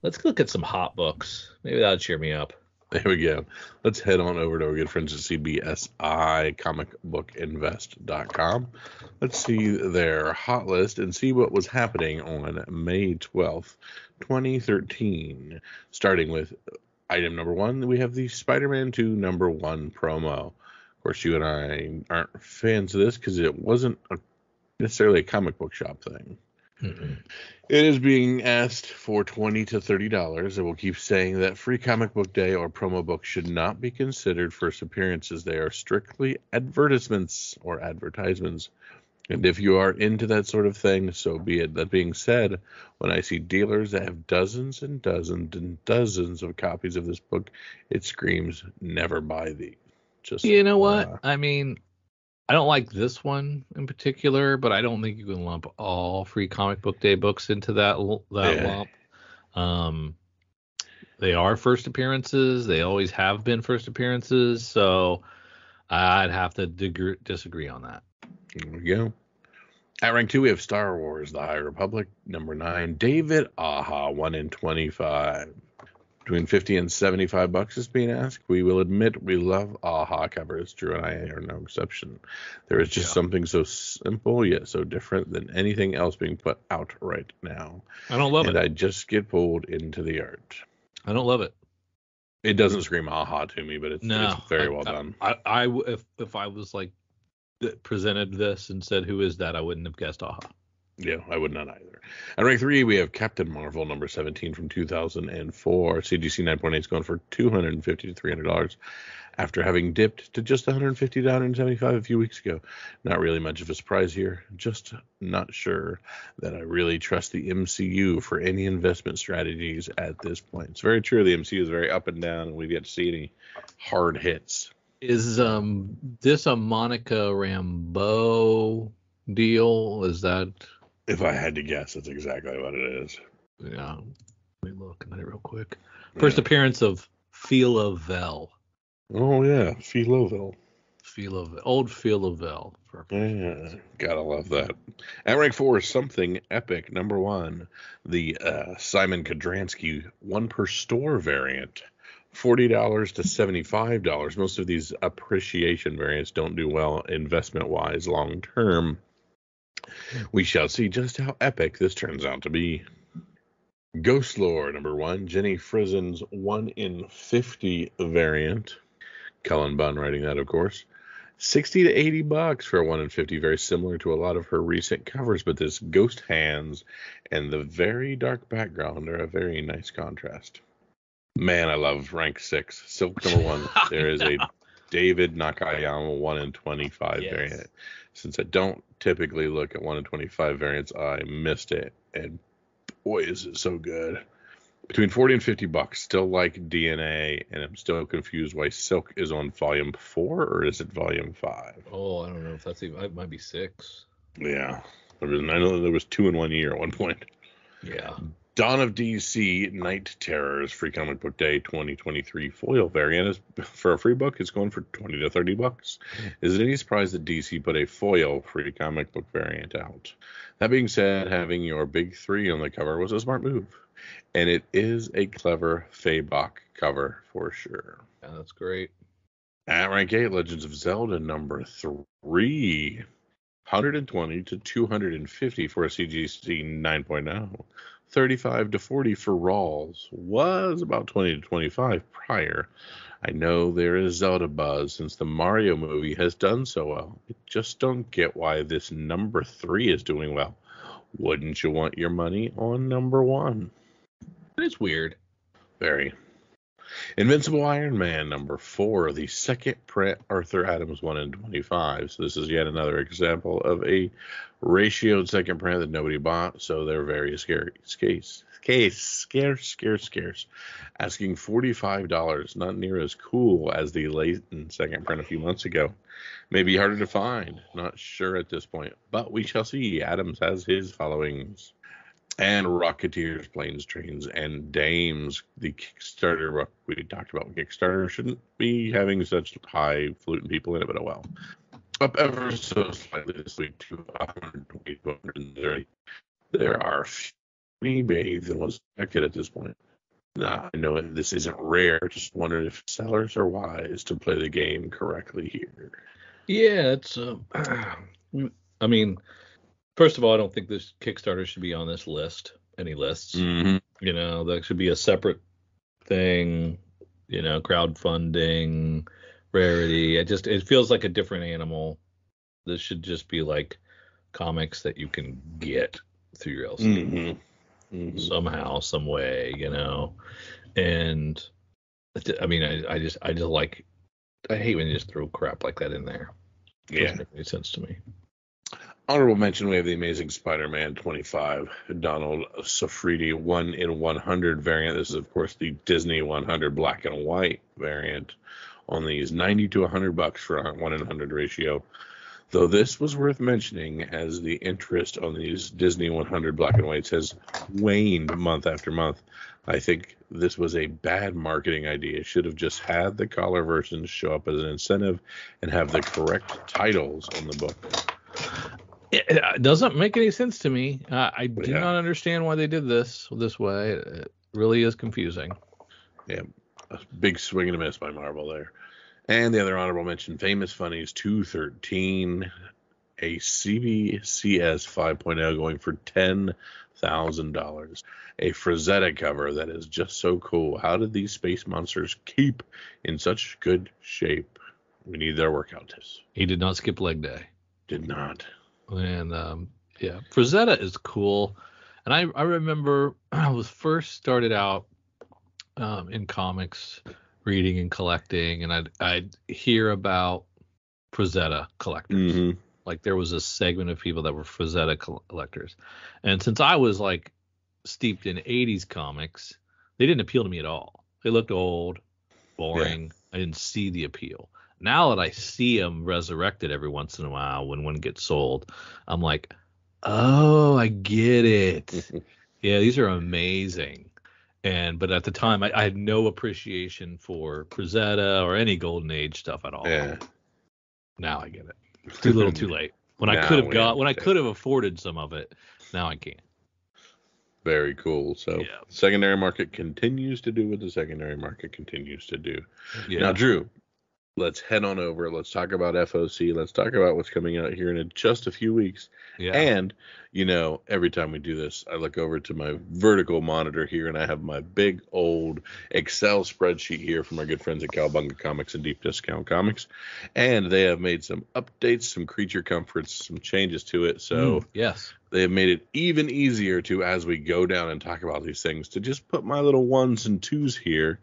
Let's look at some hot books. Maybe that'll cheer me up. There we go. Let's head on over to our good friends at CBSI, comicbookinvest.com. Let's see their hot list and see what was happening on May 12th, 2013, starting with Item number 1, we have the Spider-Man 2 #1 promo. Of course, you and I aren't fans of this because it wasn't necessarily a comic book shop thing. Mm-mm. It is being asked for $20 to $30. I will keep saying that Free Comic Book Day or promo books should not be considered first appearances. They are strictly advertisements or advertisements. And if you are into that sort of thing, so be it. That being said, when I see dealers that have dozens and dozens and dozens of copies of this book, it screams, never buy these. Just You know what? I mean, I don't like this one in particular, but I don't think you can lump all Free Comic Book Day books into that lump. They are first appearances. They always have been first appearances. So I'd have to disagree on that. There we go. At rank 2, we have Star Wars: The High Republic, #9. David Aja, 1 in 25. Between $50 and $75 is being asked. We will admit we love Aja covers. Drew and I are no exception. There is just something so simple yet so different than anything else being put out right now. I don't love it. And I just get pulled into the art. I don't love it. It doesn't scream Aja to me, but it's very well done. If I was like presented this and said, who is that? I wouldn't have guessed Aja. Yeah, I would not either. At rank 3, we have Captain Marvel #17 from 2004. CGC 9.8 is going for $250 to $300 after having dipped to just $150 to $175 a few weeks ago. Not really much of a surprise here. Just not sure that I really trust the MCU for any investment strategies at this point. It's very true. The MCU is very up and down, and we've yet to see any hard hits. Is this a Monica Rambeau deal? Is that? If I had to guess, that's exactly what it is. Yeah. Let me look at it real quick. First appearance of Philoville. Oh, yeah. Philoville. Old Philoville. Yeah, gotta love that. At rank 4 is Something Epic #1. The Simon Kodransky 1 per store variant. $40 to $75. Most of these appreciation variants don't do well investment-wise long term. We shall see just how epic this turns out to be. Ghost Lore #1, Jenny Frizen's 1 in 50 variant. Cullen Bunn writing that, of course. $60 to $80 for a 1 in 50, very similar to a lot of her recent covers, but this ghost hands and the very dark background are a very nice contrast. Man, I love rank 6. Silk #1. There is a David Nakayama 1 in 25 variant. Since I don't typically look at 1 in 25 variants, I missed it. And boy, is it so good. Between $40 and $50, still like DNA, and I'm still confused why Silk is on volume 4, or is it volume 5? Oh, I don't know if that's even, it might be 6. Yeah. I know there was 2 in 1 year at one point. Yeah. Dawn of DC Night Terrors Free Comic Book Day 2023 foil variant is for a free book. It's going for $20 to $30. Is it any surprise that DC put a foil free comic book variant out? That being said, having your big 3 on the cover was a smart move, and it is a clever Fabok cover for sure. Yeah, that's great. At rank 8, Legends of Zelda #3. $120 to $250 for a CGC 9.0. $35 to $40 for Rawls. Was about $20 to $25 prior. I know there is Zelda buzz since the Mario movie has done so well. I just don't get why this #3 is doing well. Wouldn't you want your money on #1? It's weird. Very. Invincible Iron Man #4, the second print Arthur Adams 1 in 25. So this is yet another example of a ratioed second print that nobody bought, so they're very scarce. Asking $45, not near as cool as the Layton second print a few months ago. Maybe harder to find, not sure at this point, but we shall see. Adams has his followings. And Rocketeers, Planes, Trains, and Dames, the Kickstarter we talked about. Kickstarter shouldn't be having such high-fluting people in it, but oh well. Up ever so slightly this week to 120 to 130. There are fewer eBay than was expected at this point. I know this isn't rare, just wondering if sellers are wise to play the game correctly here. Yeah, it's I mean, first of all, I don't think this Kickstarter should be on this list, any lists. Mm-hmm. You know, that should be a separate thing. crowdfunding, rarity. It feels like a different animal. This should just be like comics that you can get through your LCD somehow, some way, And I mean, I just like, I hate when you just throw crap like that in there. It doesn't make any sense to me. Honorable mention, we have the Amazing Spider-Man 25, Donald Safridi 1 in 100 variant. This is, of course, the Disney 100 black and white variant on these, $90 to $100 for a 1 in 100 ratio. Though this was worth mentioning, as the interest on these Disney 100 black and whites has waned month after month. I think this was a bad marketing idea. Should have just had the collar versions show up as an incentive and have the correct titles on the book. It doesn't make any sense to me. I do not understand why they did this way. It really is confusing. Yeah, a big swing and a miss by Marvel there. And the other honorable mention, Famous Funnies 213, a CBCS 5.0 going for $10,000. A Frazetta cover that is just so cool. How did these space monsters keep in such good shape? We need their workout tips. He did not skip leg day. Did not. And Frazetta is cool. And I remember I was first started out in comics, reading and collecting, and I'd hear about Frazetta collectors. Like there was a segment of people that were Frazetta collectors. And since I was like steeped in 80s comics, they didn't appeal to me at all. They looked old, boring. I didn't see the appeal. Now that I see them resurrected every once in a while when one gets sold, I'm like, oh, I get it. Yeah, these are amazing. But at the time, I had no appreciation for Frazetta or any Golden Age stuff at all. Yeah. Now I get it. It's too little, too late. When I could have afforded some of it, now I can't. Very cool. So secondary market continues to do what the secondary market continues to do. Yeah. Now, Drew, let's head on over. Let's talk about FOC. Let's talk about what's coming out here in just a few weeks. Yeah. And, every time we do this, I look over to my vertical monitor here, and I have my big old Excel spreadsheet here from our good friends at Cowabunga Comics and Deep Discount Comics. And they have made some updates, some creature comforts, some changes to it. So they have made it even easier to, as we go down and talk about these things, to just put my little ones and twos here.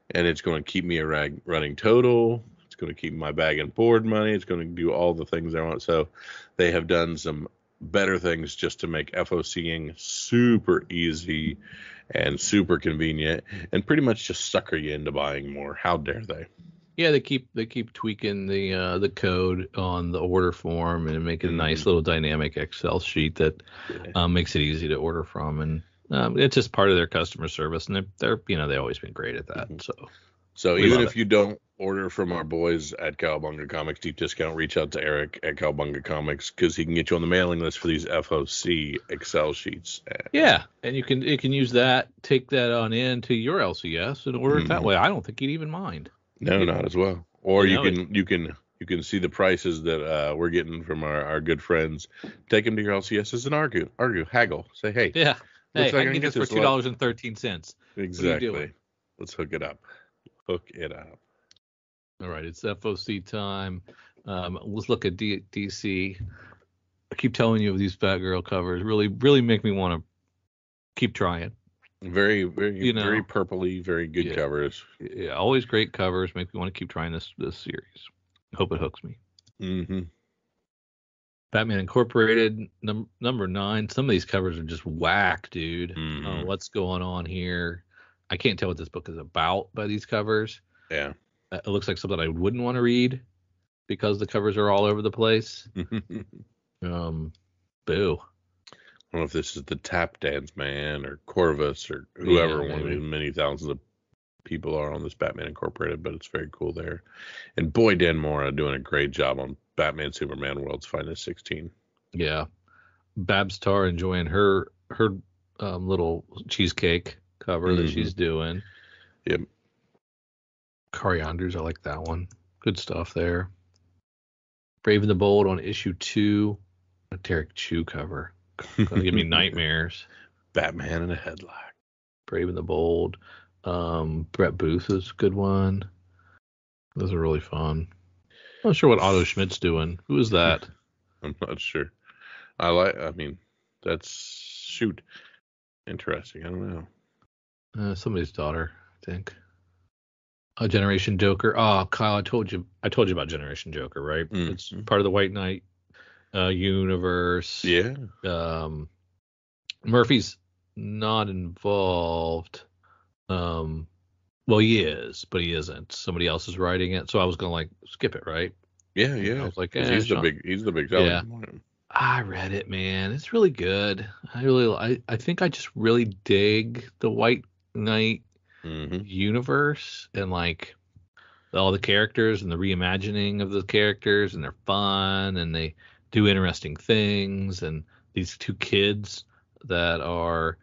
And it's going to keep me a running total. It's going to keep my bag and board money. It's going to do all the things I want. So they have done some better things just to make FOCing super easy and super convenient and pretty much just sucker you into buying more. How dare they? Yeah, they keep tweaking the code on the order form and make it a nice little dynamic Excel sheet that makes it easy to order from. And it's just part of their customer service, and they've always been great at that. So even if you don't order from our boys at Cowabunga Comics Deep Discount, reach out to Eric at Cowabunga Comics because he can get you on the mailing list for these FOC Excel sheets. And you can use that, take that on into your LCS and order it that way. I don't think he'd even mind. No, not as well. Or you can see the prices that we're getting from our good friends. Take them to your LCSs and argue, haggle, say, hey. Yeah. Hey, I can get this for $2.13. Exactly. Let's hook it up. All right, it's FOC time. Let's look at DC. I keep telling you of these Batgirl covers. Really, really make me want to keep trying. Very, very, very purpley, very good covers. Yeah, always great covers. Make me want to keep trying this series. Hope it hooks me. Batman Incorporated number 9. Some of these covers are just whack, dude. What's going on here? I can't tell what this book is about by these covers. Yeah. It looks like something I wouldn't want to read because the covers are all over the place. Boo. I don't know if this is the Tap Dance Man or Corvus or whoever, one of the many thousands of people are on this Batman Incorporated, but it's very cool there. And boy, Dan Mora doing a great job on Batman Superman World's Finest 16. Yeah. Babstar enjoying her little cheesecake cover that she's doing. Yep. Corianders, I like that one. Good stuff there. Brave and the Bold on issue 2. A Derek Chew cover. Gonna give me nightmares. Batman in a headlock. Brave and the Bold. Brett Booth is a good one. Those are really fun. I'm not sure what Otto Schmidt's doing. Who is that? I'm not sure. That's interesting. I don't know. Somebody's daughter, I think. Generation Joker. Oh, Kyle, I told you about Generation Joker, right? Mm. It's part of the White Knight universe. Yeah. Murphy's not involved. Well, he is, but he isn't. Somebody else is writing it, so I was gonna skip it, right? Yeah. I was like, he's the big selling. Yeah. I read it, man. It's really good. I think I just really dig the White Knight universe and all the characters and the reimagining of the characters, and they're fun and they do interesting things, and these two kids that are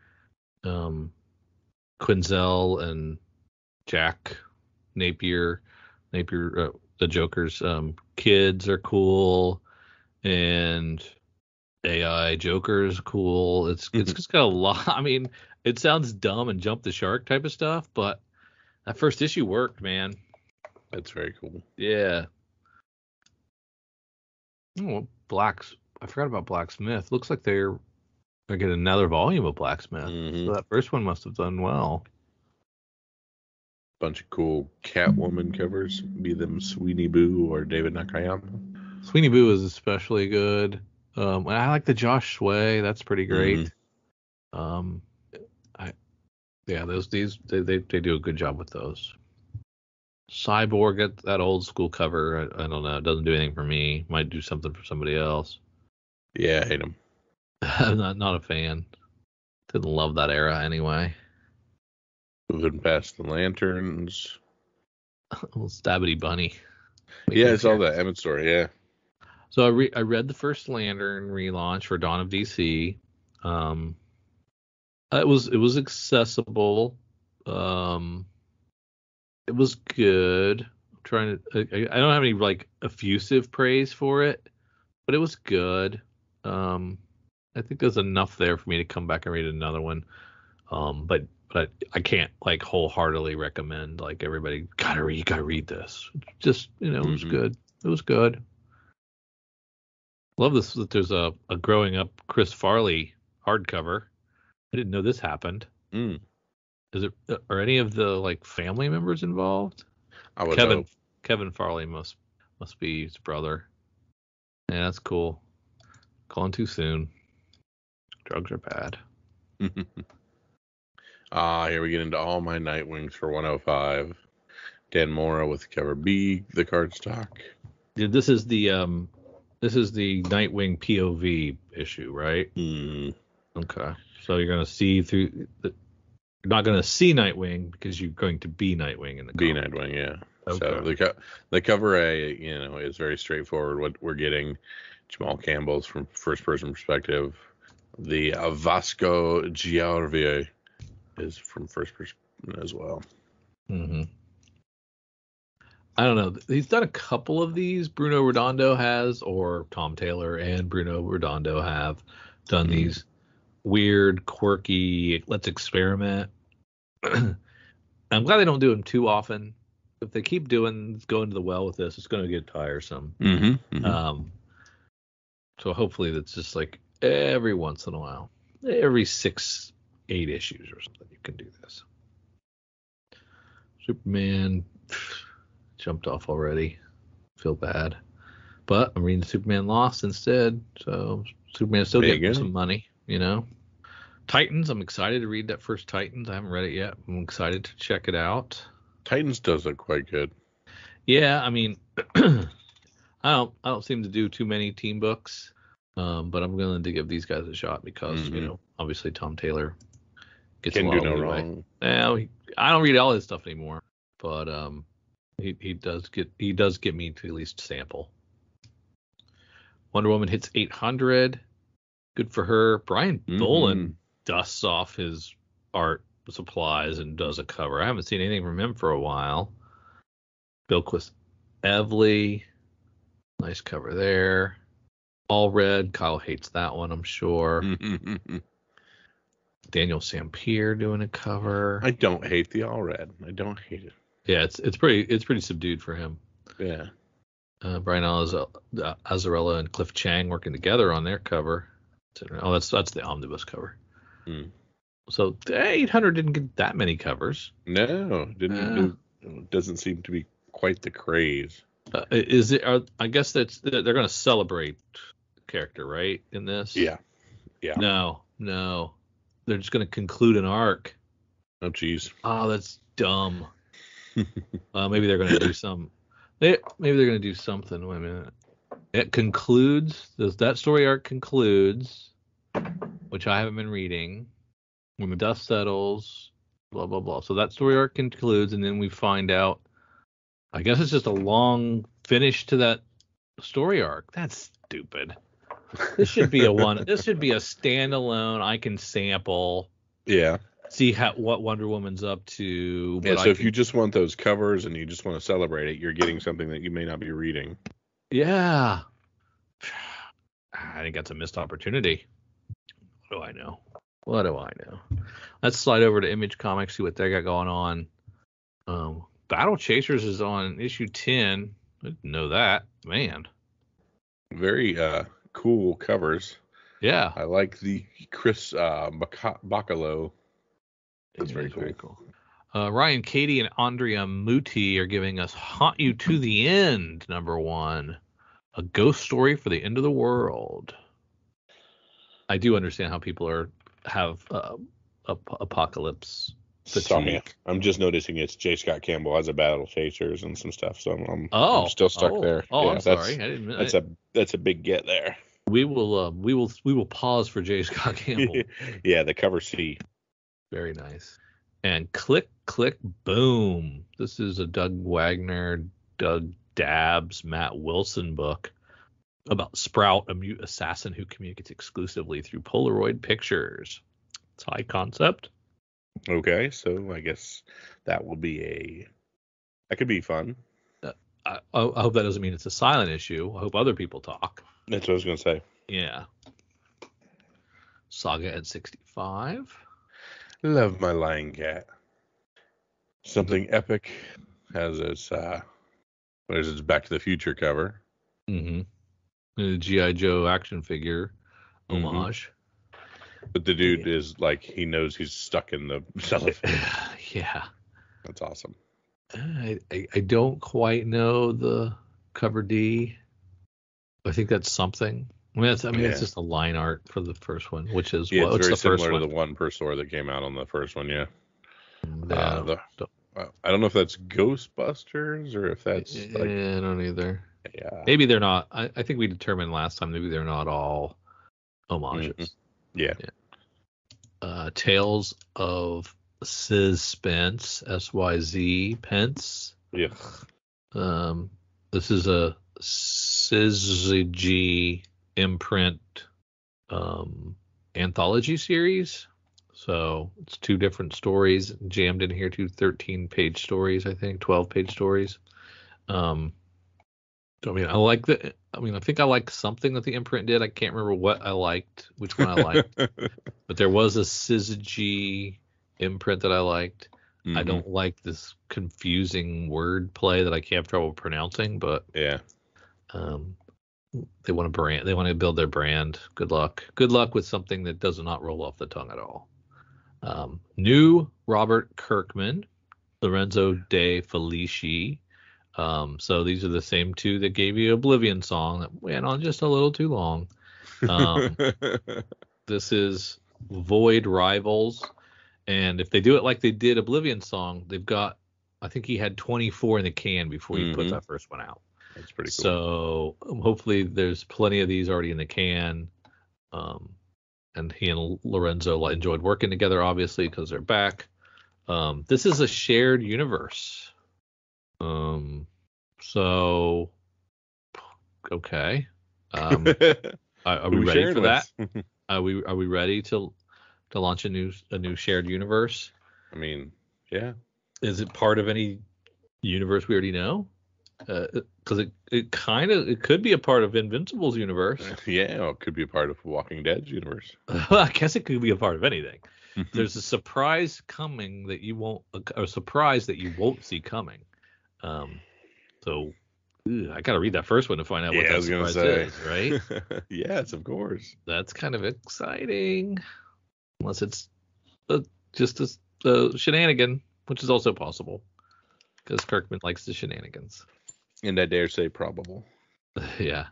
Quinzel and Jack Napier, the Joker's kids are cool, and AI Joker's cool. It's just got a lot. I mean, it sounds dumb and jump the shark type of stuff, but that first issue worked, man. That's very cool. Yeah. Oh, I forgot about Blacksmith. Looks like they're getting another volume of Blacksmith. So that first one must have done well. Bunch of cool Catwoman covers, be them Sweeney Boo or David Nakayama. Sweeney Boo is especially good. And I like the Josh Sway. That's pretty great. They do a good job with those. Cyborg, that old school cover, I don't know. It doesn't do anything for me. Might do something for somebody else. Yeah, I hate him. I'm not a fan. Didn't love that era anyway. Moving past the Lanterns. Old Stabbity Bunny. I saw that Emmett story. Yeah. So I read the first Lantern relaunch for Dawn of DC. It was accessible. It was good. I don't have any effusive praise for it, but it was good. I think there's enough there for me to come back and read another one. But I can't wholeheartedly recommend everybody you gotta read this. Just it was good. It was good. Love this that there's a growing up Chris Farley hardcover. I didn't know this happened. Are any of the family members involved? I would hope. Kevin Farley must be his brother. Yeah, that's cool. Calling too soon. Drugs are bad. Here we get into All My Nightwings for 105. Dan Mora with cover B, the cardstock. This is the Nightwing POV issue, right? Okay. So you're gonna see through you're not gonna see Nightwing because you're going to be Nightwing in the comic. Nightwing, yeah. Okay. So the cover A, is very straightforward. What we're getting, Jamal Campbell's from first person perspective. The Vasco Giarvie is from first person as well. I don't know. He's done a couple of these. Bruno Redondo has, or Tom Taylor and Bruno Redondo have done these weird, quirky, let's experiment. I'm glad they don't do them too often. If they keep going to the well with this, it's going to get tiresome. So hopefully that's just every once in a while, every 6-8 issues or something, you can do this. Superman jumped off already. Feel bad. But I'm reading Superman Lost instead. So Superman's still getting some money, Titans, I'm excited to read that first Titans. I haven't read it yet. I'm excited to check it out. Titans does look quite good. Yeah, I mean, I don't seem to do too many team books, but I'm willing to give these guys a shot because obviously Tom Taylor gets a lot of leeway. Wrong. Yeah, I don't read all his stuff anymore, but he does get me to at least sample. Wonder Woman hits 800. Good for her. Brian Boland dusts off his art supplies and does a cover. I haven't seen anything from him for a while. Bilquist Evely, nice cover there. All red. Kyle hates that one, I'm sure. Daniel Sampier doing a cover. I don't hate the All Red. I don't hate it. Yeah, it's pretty subdued for him. Yeah. Brian Azzarello and Cliff Chang working together on their cover. Oh, that's the omnibus cover. Hmm. So 800 didn't get that many covers. No, doesn't seem to be quite the craze. Is it? I guess they're going to celebrate character, right? In this. Yeah. No, they're just going to conclude an arc. Oh, geez. Oh, that's dumb. Maybe they're going to do some. Maybe they're going to do something. Wait a minute. It concludes. That story arc concludes, which I haven't been reading. When the dust settles, blah blah blah. So that story arc concludes, and then we find out. I guess it's just a long finish to that story arc. That's stupid. This should be This should be a standalone. I can sample. Yeah. See what Wonder Woman's up to. Yeah. So if you just want those covers and you just want to celebrate it, you're getting something that you may not be reading. Yeah. I think that's a missed opportunity. What do I know? Let's slide over to Image Comics, see what they got going on. Battle Chasers is on issue 10. I didn't know that. Man. Very cool covers. Yeah. I like the Chris Bacalo. That's very cool. Ryan Cady and Andrea Muti are giving us Haunt You to the End, #1. A ghost story for the end of the world. I do understand how people have apocalypse fatigue. Sorry, I'm just noticing it's J. Scott Campbell as a Battle Chasers and some stuff, so I'm still stuck there. Oh, yeah, I'm sorry. I didn't. That's a big get there. We will pause for J. Scott Campbell. Yeah, the cover C. Very nice. And Click Click Boom. This is a Doug Wagner, Doug Dabbs, Matt Wilson book about Sprout, a mute assassin who communicates exclusively through Polaroid pictures. It's high concept. Okay, so I guess that could be fun. I hope that doesn't mean it's a silent issue. I hope other people talk. That's what I was going to say. Yeah. Saga at 65. Love my Lion Cat. Something epic has its Back to the Future cover. Mm-hmm. The G.I. Joe action figure homage. But the dude is like, he knows he's stuck in the cellophane. Yeah. That's awesome. I don't quite know the cover D. I think that's something. It's just a line art for the first one, which is it's very the similar first to one? the one per store that came out on the first one. Yeah. Yeah. I don't know if that's Ghostbusters or if that's I don't either. Yeah. Maybe they're not. I think we determined last time maybe they're not all homages. Yeah. Tales of Suspense, SYZ Pence. Yeah. This is a Syzygy imprint anthology series. So it's 2 different stories jammed in here, 2 13-page stories, I think, 12-page stories. I think I liked something that the imprint did. I can't remember what I liked, which one I liked. But there was a Syzygy imprint that I liked. Mm-hmm. I don't like this confusing word play that I can't have trouble pronouncing, but yeah. They want to build their brand. Good luck with something that does not roll off the tongue at all. New Robert Kirkman, Lorenzo De Felici. So these are the same 2 that gave you Oblivion Song that went on just a little too long. This is Void Rivals, and if they do it like they did Oblivion Song, they've got, I think he had 24 in the can before he put that first one out. That's pretty cool. So hopefully there's plenty of these already in the can. And he and Lorenzo enjoyed working together, obviously, because they're back. This is a shared universe. So, okay. Are we ready for that? Are we ready to launch a new shared universe? I mean, yeah. Is it part of any universe we already know? because it could be a part of Invincible's universe. Yeah, well, it could be a part of Walking Dead's universe. I guess it could be a part of anything. There's a surprise coming that you won't, a surprise that you won't see coming. So I got to read that first one to find out what that surprise is, right? Yes, of course. That's kind of exciting, unless it's just a shenanigan, which is also possible because Kirkman likes the shenanigans. And I dare say probable. Yeah.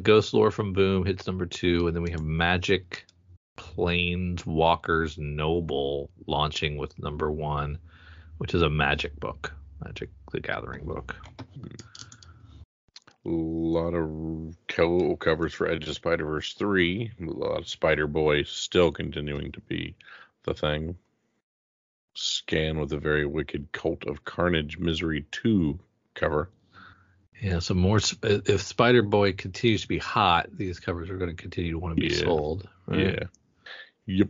Ghost Lore from Boom hits number 2, and then we have Magic Planeswalkers Noble launching with number 1, which is a Magic book, Magic the Gathering book. A lot of covers for Edge of Spider-Verse 3. A lot of Spider-Boy still continuing to be the thing. Scan with a very wicked Cult of Carnage Misery 2 cover. Yeah, so more. If Spider-Boy continues to be hot, these covers are going to continue to want to be sold. Right? Yeah. Yep.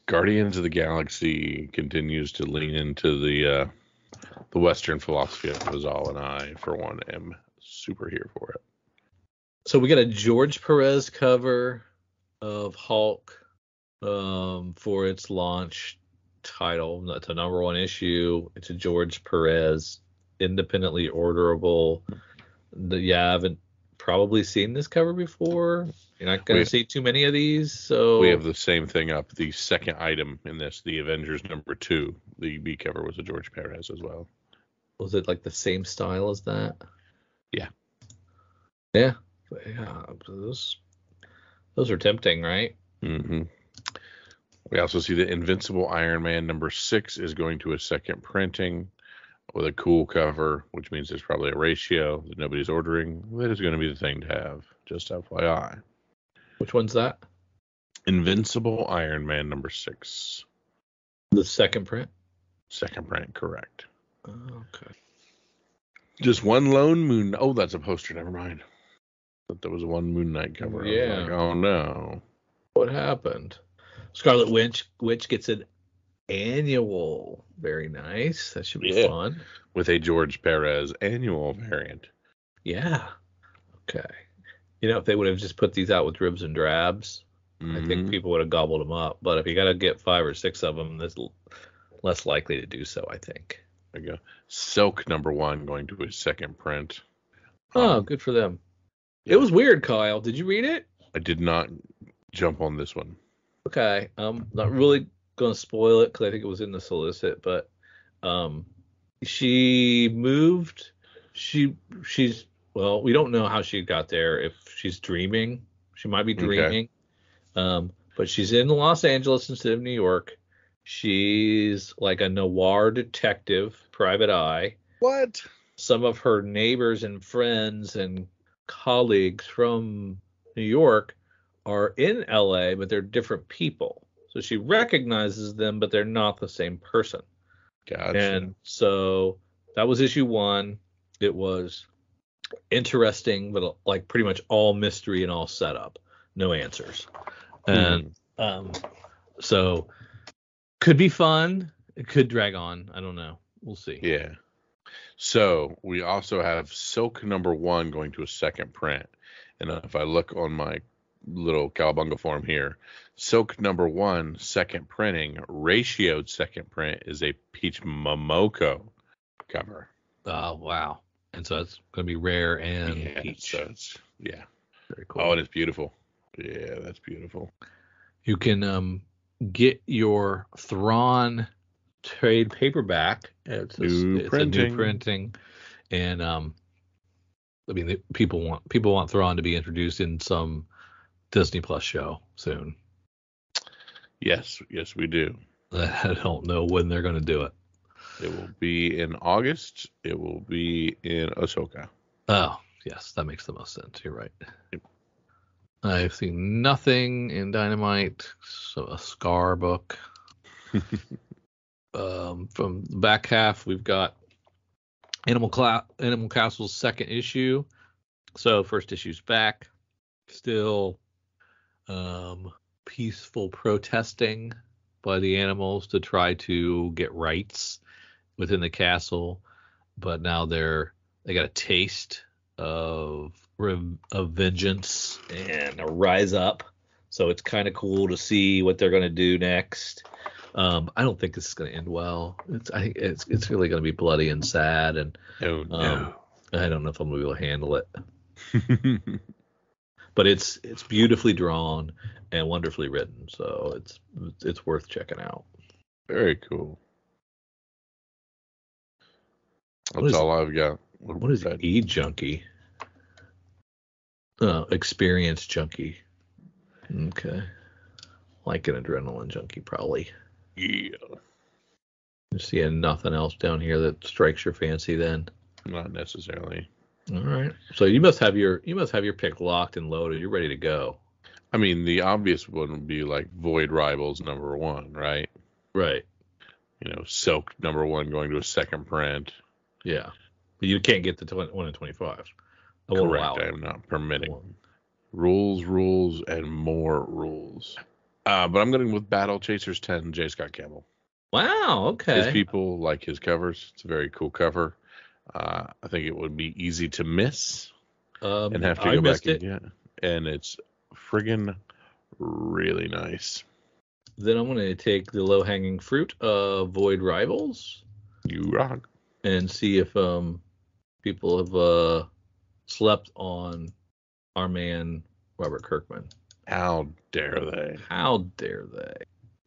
Guardians of the Galaxy continues to lean into the Western philosophy of Azal, and I, for one, am super here for it. So we got a George Perez cover of Hulk for its launch title. That's a number 1 issue. It's a George Perez, independently orderable. You haven't probably seen this cover before. You're not going to see too many of these. So we have the same thing up. The second item in this, the Avengers number 2, the B cover was a George Perez as well. Was it like the same style as that? Yeah. Yeah. Those are tempting, right? Mm-hmm. We also see that Invincible Iron Man number 6 is going to a second printing with a cool cover, which means there's probably a ratio that nobody's ordering. That is going to be the thing to have, just FYI. Which one's that? Invincible Iron Man number 6. The second print? Second print, correct. Oh, okay. Just one lone moon. Oh, that's a poster. Never mind. But there was one Moon Knight cover. Yeah. I was like, oh no. What happened? Scarlet Witch gets an annual. Very nice. That should be fun. With a George Perez annual variant. Yeah. Okay. You know, if they would have just put these out with dribs and drabs, I think people would have gobbled them up. But if you got to get 5 or 6 of them, that's less likely to do so, I think. There you go. Silk number 1 going to a second print. Oh, good for them. It was weird, Kyle. Did you read it? I did not jump on this one. Okay. I'm not really going to spoil it because I think it was in the solicit, but she moved. She's well, we don't know how she got there. If she's dreaming, she might be dreaming. Okay. But she's in Los Angeles instead of New York. She's like a noir detective, private eye. What? Some of her neighbors and friends and colleagues from New York are in LA, but they're different people. So she recognizes them, but they're not the same person. Gotcha. And so that was issue 1. It was interesting, but like pretty much all mystery and all setup, no answers. And so could be fun. It could drag on. I don't know. We'll see. Yeah. So we also have Silk number 1 going to a second print. And if I look on my little Cowabunga form here, Silk number 1 second printing, ratioed second print is a Peach Momoko cover. Oh, wow. And so it's going to be rare and peach. So it's, very cool. Oh, and it's beautiful. Yeah, that's beautiful. You can get your Thrawn trade paperback. It's a new printing, and I mean, people want Thrawn to be introduced in some Disney Plus show soon. Yes, we do. I don't know when they're going to do it. It will be in August. It will be in Ahsoka. Oh, yes, that makes the most sense. You're right. Yep. I've seen nothing in Dynamite, so a Scar book. From the back half, we've got Animal Castle's second issue. So first issue's back. Still peaceful protesting by the animals to try to get rights within the castle. but now they got a taste of vengeance and a rise up. So it's kind of cool to see what they're going to do next. I don't think this is going to end well. I think it's really going to be bloody and sad, and No. I don't know if I'm going to be able to handle it. But it's beautifully drawn and wonderfully written, so it's worth checking out. Very cool. That's all I've got. What is E-Junkie? Experience junkie. Okay. Like an adrenaline junkie, probably. Yeah. You seeing nothing else down here that strikes your fancy then? Not necessarily. All right. So you must have your pick locked and loaded. You're ready to go. I mean, the obvious one would be like Void Rivals #1, right? Right. Silk #1 going to a second print. Yeah. But you can't get the 1 in 25. Correct. I am not permitting. Rules, and more rules. But I'm going with Battle Chasers 10, J. Scott Campbell. Wow. Okay. His people like his covers. It's a very cool cover. I think it would be easy to miss and have to go back and get. And it's friggin' really nice. Then I'm going to take the low-hanging fruit of Void Rivals. You rock. And see if people have slept on our man Robert Kirkman. How dare they? How dare they?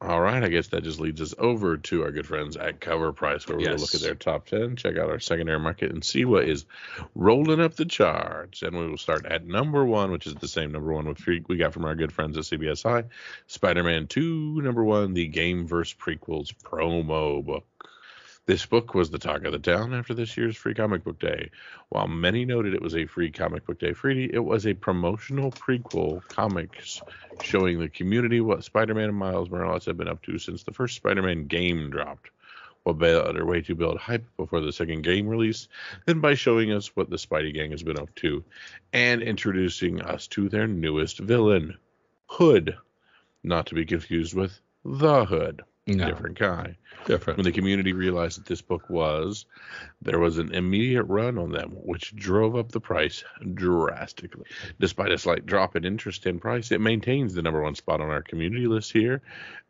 All right, I guess that just leads us over to our good friends at Cover Price, where we'll look at their top 10, check out our secondary market, and see what is rolling up the charts. And we will start at #1, which is the same #1 we got from our good friends at CBSI. Spider-Man 2, #1, the Gameverse Prequels promo book. This book was the talk of the town after this year's Free Comic Book Day. While many noted it was a Free Comic Book Day freebie, it was a promotional prequel comics showing the community what Spider-Man and Miles Morales have been up to since the first Spider-Man game dropped. What better way to build hype before the second game release than by showing us what the Spidey gang has been up to and introducing us to their newest villain, Hood. Not to be confused with The Hood. No. Different guy. Different. When the community realized that this book there was an immediate run on them, which drove up the price drastically. Despite a slight drop in interest in price, it maintains the #1 spot on our community list here.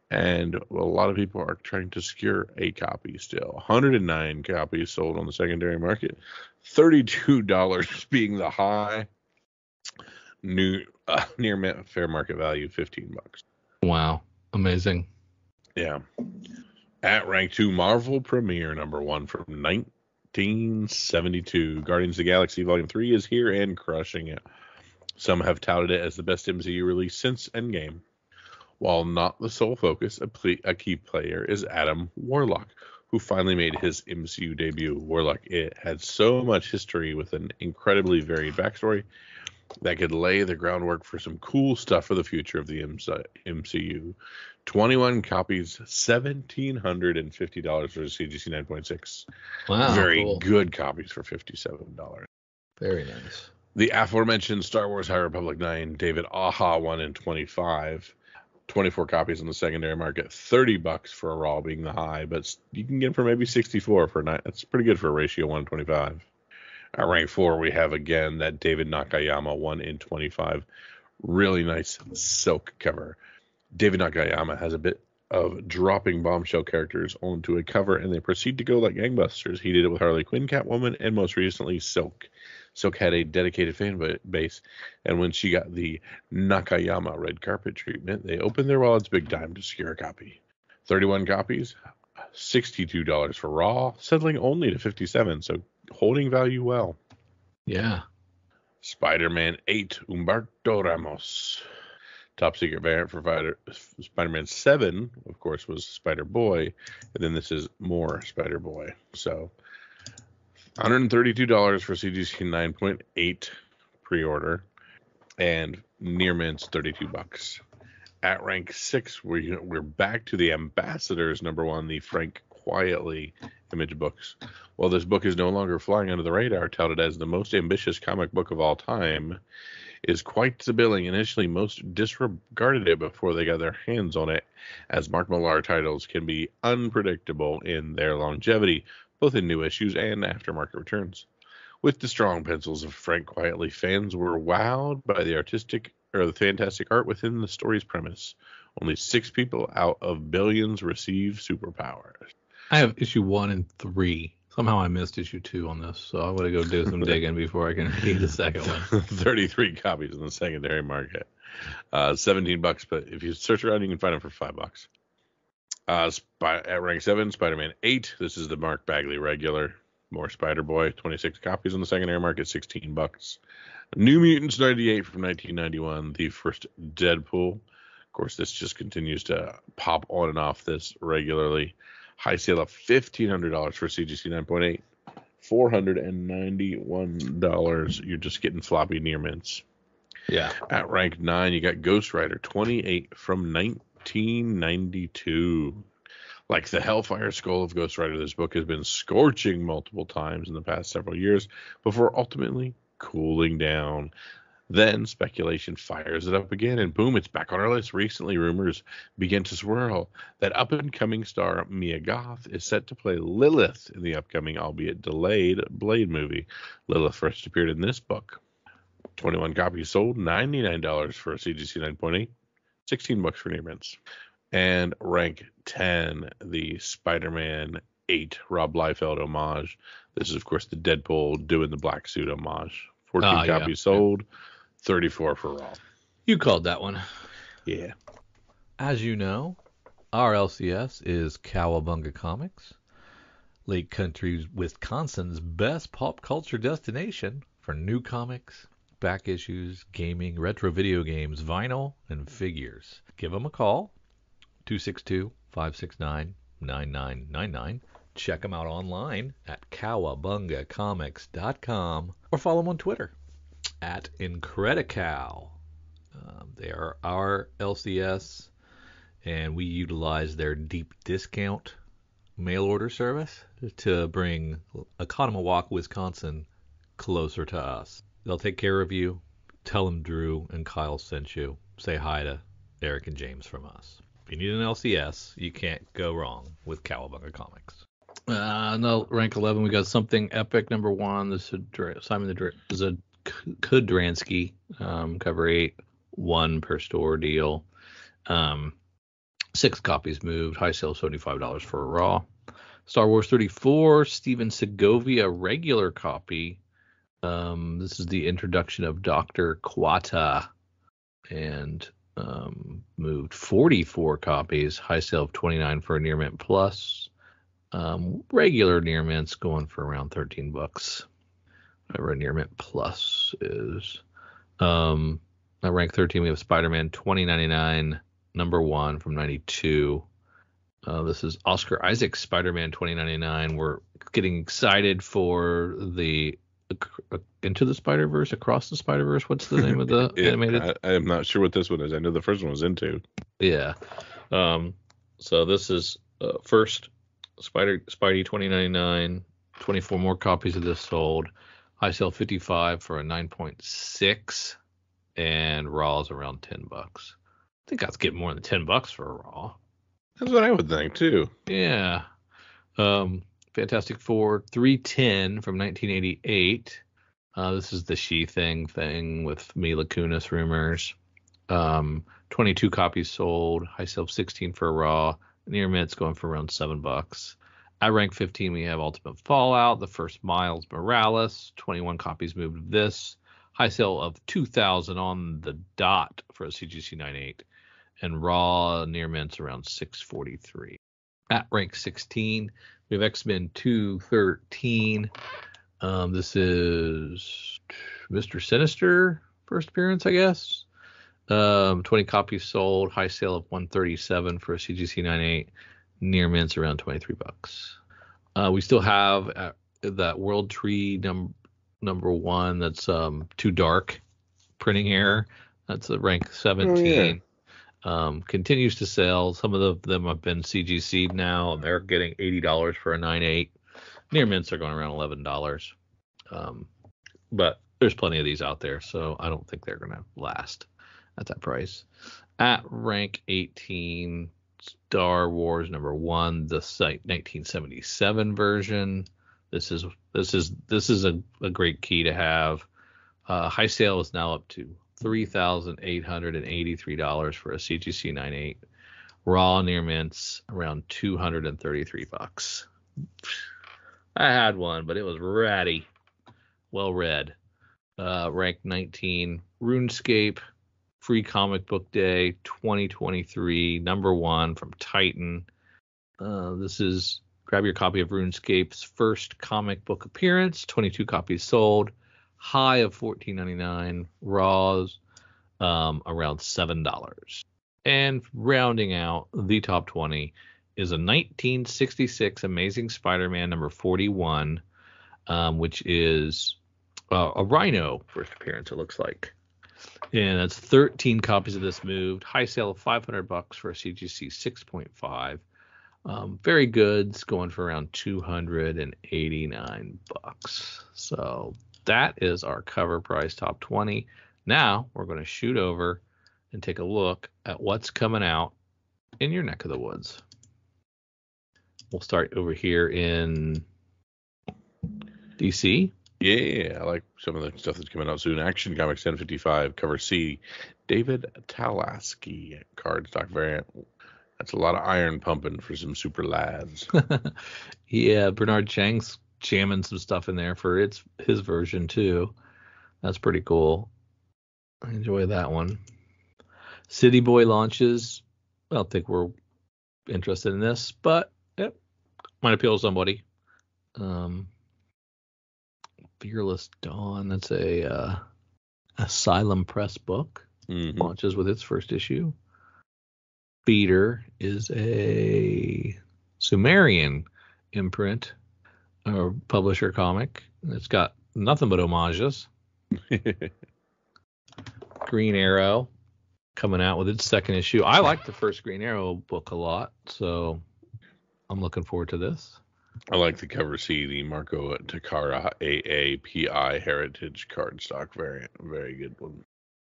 And a lot of people are trying to secure a copy still. 109 copies sold on the secondary market. $32 being the high. Near fair market value, $15. Wow. Amazing. Yeah. At rank 2, Marvel Premiere #1 from 1972. Guardians of the Galaxy Volume 3 is here and crushing it. Some have touted it as the best MCU release since Endgame. While not the sole focus, a key player is Adam Warlock, who finally made his MCU debut. Warlock had so much history with an incredibly varied backstory that could lay the groundwork for some cool stuff for the future of the MCU. 21 copies, $1,750 for the CGC 9.6. Wow. Very cool. good copies for $57. Very nice. The aforementioned Star Wars High Republic 9, David Aja 1 in 25. 24 copies on the secondary market, $30 for a raw being the high, but you can get it for maybe 64 for a night. That's pretty good for a ratio 125. At rank 4, we have again that David Nakayama 1 in 25. Really nice silk cover. David Nakayama has a bit of dropping bombshell characters onto a cover, and they proceed to go like gangbusters. He did it with Harley Quinn, Catwoman, and most recently Silk. Silk had a dedicated fan base, and when she got the Nakayama red carpet treatment, they opened their wallets big time to secure a copy. 31 copies, $62 for raw, settling only to 57, so holding value well. Yeah. Spider-Man 8, Humberto Ramos. Top secret variant for Spider-Man 7, of course, was Spider-Boy, and then this is more Spider-Boy. So $132 for CGC 9.8 pre-order, and near mint's $32. At rank 6, we're back to the Ambassadors #1, the Frank Quietly image books. While this book is no longer flying under the radar, touted as the most ambitious comic book of all time, is quite the billing. Initially, most disregarded it before they got their hands on it, as Mark Millar titles can be unpredictable in their longevity. both in new issues and aftermarket returns. With the strong pencils of Frank Quitely, fans were wowed by the fantastic art within the story's premise. Only 6 people out of billions receive superpowers. I have issue 1 and 3. Somehow I missed issue 2 on this, so I want to go do some digging before I can read the second one. 33 copies in the secondary market. $17, but if you search around, you can find them for $5. At rank 7, Spider-Man 8. This is the Mark Bagley regular. More Spider-Boy. 26 copies in the secondary market. $16. New Mutants 98 from 1991. The first Deadpool. Of course, this just continues to pop on and off this regularly. High sale of $1,500 for CGC 9.8. $491. You're just getting floppy near mints. Yeah. At rank 9, you got Ghost Rider 28 from 1992. Like the Hellfire Skull of Ghost Rider, this book has been scorching multiple times in the past several years before ultimately cooling down. Then speculation fires it up again, and boom, it's back on our list. Recently, rumors begin to swirl that up-and-coming star Mia Goth is set to play Lilith in the upcoming, albeit delayed, Blade movie. Lilith first appeared in this book. 21 copies sold, $99 for a CGC 9.8, $16 for near mints. And rank 10, the Spider-Man 8 Rob Liefeld homage. This is, of course, the Deadpool doing the black suit homage. 14 copies sold, 34 for Raw. You called that one. Yeah. As you know, our LCS is Cowabunga Comics, Lake Country, Wisconsin's best pop culture destination for new comics, back issues, gaming, retro video games, vinyl, and figures. Give them a call, 262-569-9999. Check them out online at cowabungacomics.com or follow them on Twitter at Incredicow. They are our LCS, and we utilize their deep discount mail order service to bring Oconomowoc, Wisconsin closer to us. They'll take care of you. Tell them Drew and Kyle sent you. Say hi to Eric and James from us. If you need an LCS, you can't go wrong with Cowabunga Comics. No, rank 11, we got Something Epic #1. This is Simon Kudransky, cover 8, 1 per store deal. 6 copies moved. High sale $75 for a raw. Star Wars 34, Steven Segovia regular copy. This is the introduction of Dr. Quata, and moved 44 copies. High sale of $29 for a near mint plus. Regular near mints going for around $13. Whatever a near mint plus is. At rank 13, we have Spider-Man 2099 #1 from 92. This is Oscar Isaac's Spider-Man 2099. We're getting excited for the Into the Spider-Verse, Across the Spider-Verse. What's the name of the animated? I am not sure what this one is. I know the first one was Into. Yeah. So this is first Spidey 2099. 24 more copies of this sold. High sale 55 for a 9.6, and raw is around $10. I think that's getting more than $10 for a raw. That's what I would think too. Yeah. Fantastic Four 310 from 1988. This is the She-Thing with Mila Kunis rumors. 22 copies sold. High sale 16 for a raw. Near mint's going for around $7. At rank 15, we have Ultimate Fallout, the first Miles Morales. 21 copies moved of this. High sale of $2,000 on the dot for a CGC 9.8. And raw near mint's around $643. At rank 16, we have X-Men 213. This is Mr. Sinister first appearance, I guess. 20 copies sold. High sale of $137 for a CGC 9.8. Near mints around $23. We still have that World Tree number 1. That's too dark printing error. That's a rank 17. Oh, yeah. Continues to sell. Some of them have been CGC'd now, and they're getting $80 for a 9.8. Near mints are going around $11. But there's plenty of these out there, so I don't think they're going to last at that price. At rank 18, Star Wars #1, the site 1977 version. This is a great key to have. High sale is now up to $3,883 for a CGC 9.8. Raw near mints around $233. I had one, but it was ratty. Well read. Ranked 19. RuneScape. Free Comic Book Day 2023. #1 from Titan. This is grab your copy of RuneScape's first comic book appearance. 22 copies sold. High of $14.99. Raws around $7. And rounding out the top 20 is a 1966 Amazing Spider-Man #41, which is a Rhino first appearance, it looks like. And that's 13 copies of this moved. High sale of $500 for a CGC 6.5. Very good. It's going for around $289. So that is our cover price top 20. Now we're going to shoot over and take a look at what's coming out in your neck of the woods. We'll start over here in DC. Yeah, I like some of the stuff that's coming out soon. Action Comics 1055, cover C. David Talaski cardstock variant. That's a lot of iron pumping for some super lads. Yeah, Bernard Chang's jamming some stuff in there for his version too. That's pretty cool. I enjoy that one. City Boy launches. I don't think we're interested in this, but yep, might appeal to somebody. Fearless Dawn. That's a Asylum Press book. Mm-hmm. Launches with its first issue. Beater is a Sumerian imprint or publisher comic. It's got nothing but homages. Green Arrow coming out with its second issue. I like the first Green Arrow book a lot, so I'm looking forward to this. I like the cover C, the Marco Takara AAPI Heritage cardstock variant. Very good one.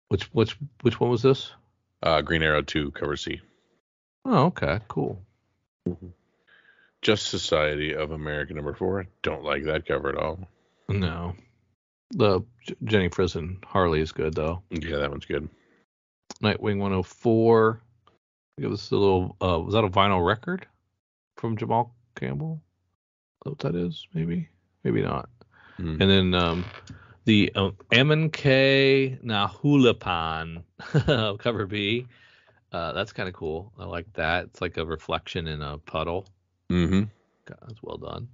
Which one was this? Green Arrow 2, cover C. Oh, okay, cool. Mm-hmm. Just Society of America #4. Don't like that cover at all. No. The Jenny Frison Harley is good, though. Yeah, that one's good. Nightwing 104. Give us a little, was that a vinyl record from Jamal Campbell? Is that what that is? Maybe not. Mm. And then the M&K Nahulapan cover B. That's kind of cool. I like that. It's like a reflection in a puddle. Mm-hmm. God, that's well done.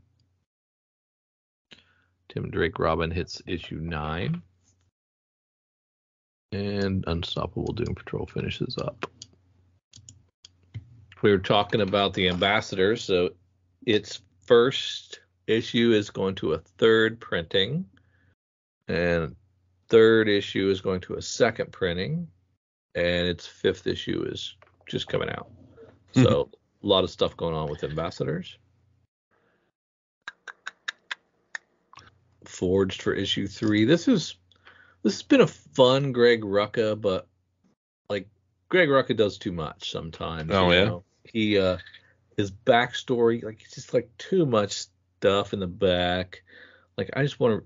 Tim Drake Robin hits issue 9. And Unstoppable Doom Patrol finishes up. We were talking about the Ambassadors. So its first issue is going to a third printing. And third issue is going to a second printing. And its fifth issue is just coming out. So a lot of stuff going on with Ambassadors. Forged for issue 3. This has been a fun Greg Rucka, but like Greg Rucka does too much sometimes. Oh yeah. Know? He his backstory, like it's just like too much stuff in the back. Like I just want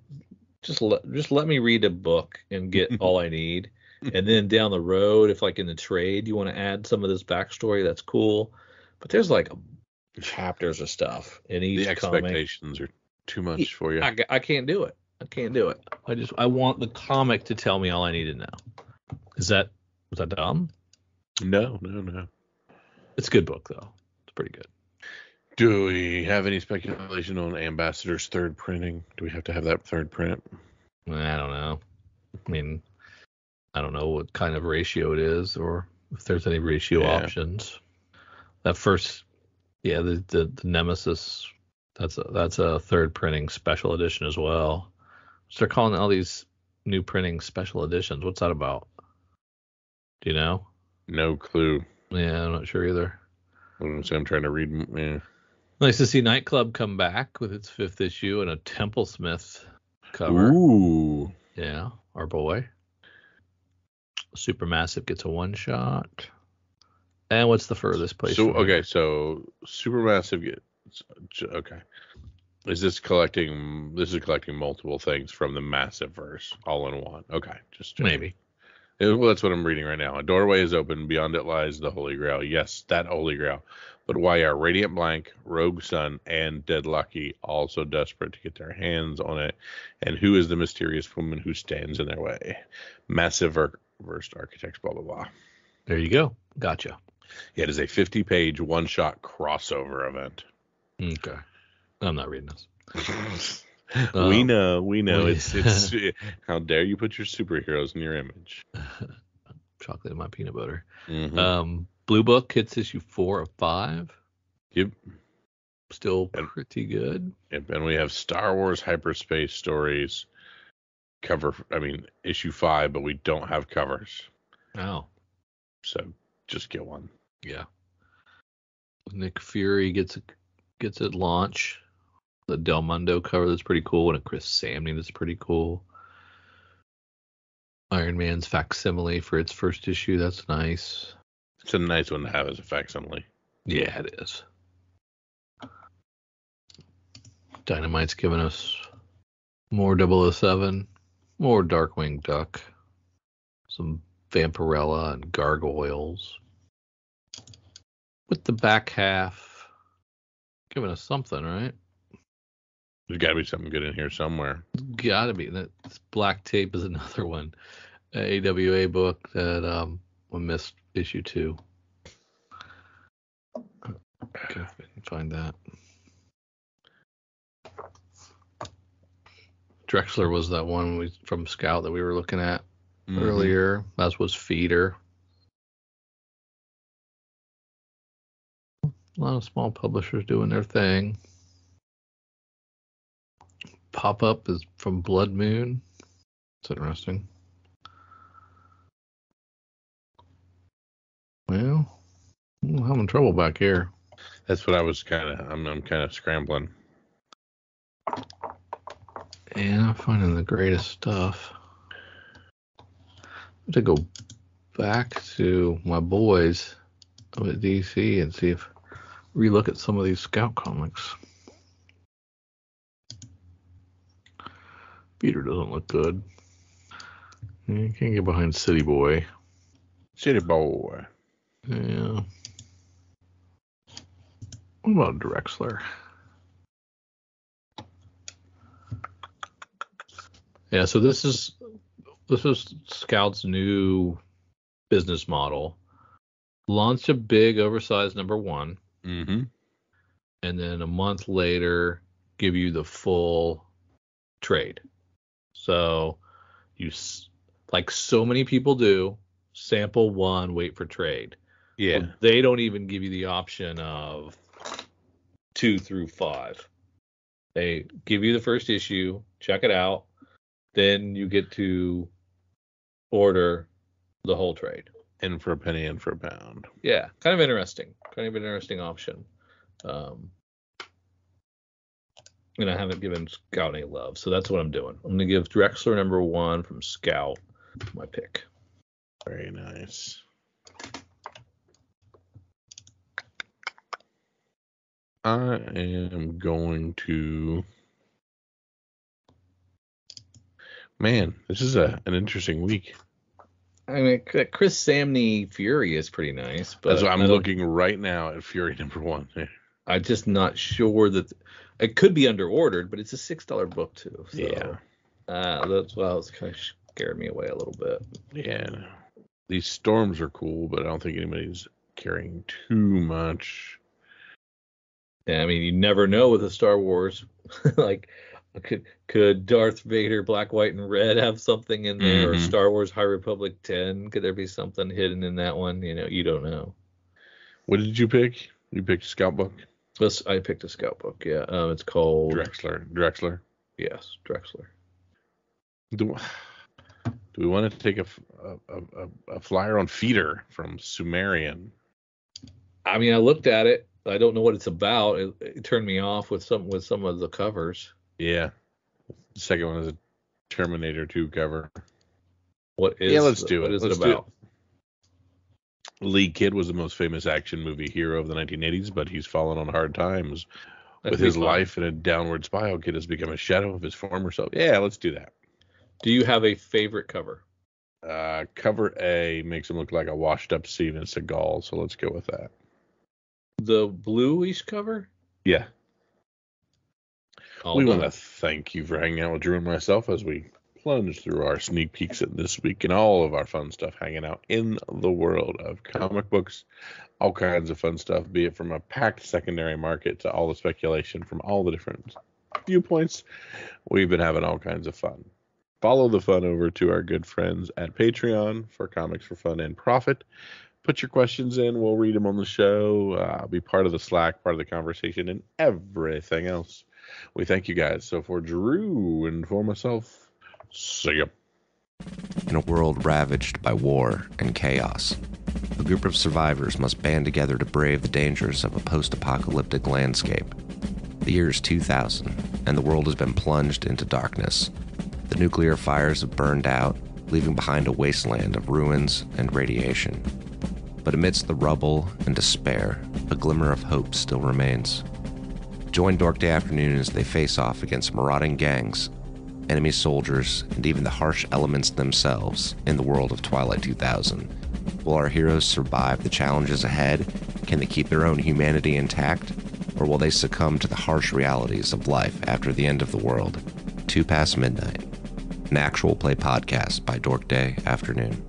to just let me read a book and get all I need. And then down the road, if like in the trade you want to add some of this backstory, that's cool. But there's like chapters of stuff in each The expectations are too much for you. I can't do it. I want the comic to tell me all I need to know. Was that dumb? No. It's a good book though. It's pretty good. Do we have any speculation on Ambassador's third printing? Do we have to have that third print? I don't know. I mean, I don't know what kind of ratio it is or if there's any ratio options. That first, the Nemesis, that's a third printing special edition as well. So they're calling all these new printing special editions. What's that about? Do you know? No clue. Yeah, I'm not sure either. I'm trying to read. Yeah. Nice to see Nightclub come back with its fifth issue and a Templesmith cover. Ooh. Yeah, our boy. Supermassive gets a one shot. And what's the furthest place? So Supermassive gets okay. Is this collecting? This is collecting multiple things from the massive verse all in one. Okay, just checking. Maybe. Well, that's what I'm reading right now. A doorway is open. Beyond it lies the Holy Grail. Yes, that Holy Grail. But why are Radiant Blank, Rogue Sun, and Dead Lucky all so desperate to get their hands on it? And who is the mysterious woman who stands in their way? Massive verse architects, blah, blah, blah. There you go. Gotcha. Yeah, it is a 50-page one-shot crossover event. Okay. I'm not reading this. We know. It's how dare you put your superheroes in your image? Chocolate in my peanut butter. Mm-hmm. Blue Book hits issue 4 of 5. Yep. Still pretty good. Yep. And we have Star Wars Hyperspace Stories issue 5, but we don't have covers. Oh. So just get one. Yeah. Nick Fury gets at launch. The Del Mundo cover that's pretty cool, and a Chris Samney that's pretty cool. Iron Man's facsimile for its first issue. That's nice. It's a nice one to have as a facsimile. Yeah, it is. Dynamite's giving us more 007, more Darkwing Duck, some Vampirella and Gargoyles. With the back half giving us something, right? There's got to be something good in here somewhere. Gotta be. That Black Tape is another one. AWA book that we missed issue 2. Okay, if I can find that. Drexler was that one from Scout that we were looking at earlier. That was Feeder. A lot of small publishers doing their thing. Pop-Up is from Blood Moon. It's interesting. Well, I'm having trouble back here. That's what I was I'm kind of scrambling. Yeah, I'm finding the greatest stuff. I have to go back to my boys up at DC and relook at some of these Scout comics. Peter doesn't look good. You can't get behind City Boy. City Boy. Yeah. What about Drexler? Yeah, so this is Scout's new business model. Launch a big, oversized number 1. Mm-hmm. And then a month later, give you the full trade. So you, like so many people do, sample 1, wait for trade. Yeah. Well, they don't even give you the option of 2 through 5. They give you the first issue, check it out, then you get to order the whole trade. In for a penny, in for a pound. Yeah, kind of interesting. Kind of an interesting option. And I haven't given Scout any love, so that's what I'm doing. I'm going to give Drexler number 1 from Scout my pick. Very nice. I am going to... Man, this is an interesting week. I mean, Chris Samney Fury is pretty nice, but that's why I'm looking right now at Fury number 1. I'm just not sure that it could be under ordered, but it's a $6 book too. So, yeah, that's why it's kind of scared me away a little bit. Yeah, these storms are cool, but I don't think anybody's carrying too much. Yeah, I mean, you never know with the Star Wars. Like, could Darth Vader Black, White, and Red have something in there, or Star Wars High Republic 10? Could there be something hidden in that one? You don't know. What did you pick? You picked a Scout book? I picked a Scout book, yeah. It's called... Drexler? Yes, Drexler. Do we want to take a flyer on Feeder from Sumerian? I mean, I looked at it. I don't know what it's about. It turned me off with some of the covers. Yeah. The second one is a Terminator 2 cover. Let's do it. What is it about? Lee Kidd was the most famous action movie hero of the 1980s, but he's fallen on hard times. with his life in a downward spiral, Kid has become a shadow of his former self. Yeah, let's do that. Do you have a favorite cover? Cover A makes him look like a washed up Steven Seagal, so let's go with that. The bluish cover? Yeah. All we done. want to thank you for hanging out with Drew and myself as we plunge through our sneak peeks at this week and all of our fun stuff hanging out in the world of comic books. All kinds of fun stuff, be it from a packed secondary market to all the speculation from all the different viewpoints. We've been having all kinds of fun. Follow the fun over to our good friends at Patreon for Comics for Fun and Profit. Put your questions in. We'll read them on the show. Be part of the Slack, part of the conversation, and everything else. We thank you guys. So for Drew and for myself, see ya. In a world ravaged by war and chaos, a group of survivors must band together to brave the dangers of a post-apocalyptic landscape. The year is 2000, and the world has been plunged into darkness. The nuclear fires have burned out, leaving behind a wasteland of ruins and radiation. But amidst the rubble and despair, a glimmer of hope still remains. Join Dork Day Afternoon as they face off against marauding gangs, enemy soldiers, and even the harsh elements themselves in the world of Twilight 2000. Will our heroes survive the challenges ahead? Can they keep their own humanity intact? Or will they succumb to the harsh realities of life after the end of the world? 2 Past Midnight, an actual play podcast by Dork Day Afternoon.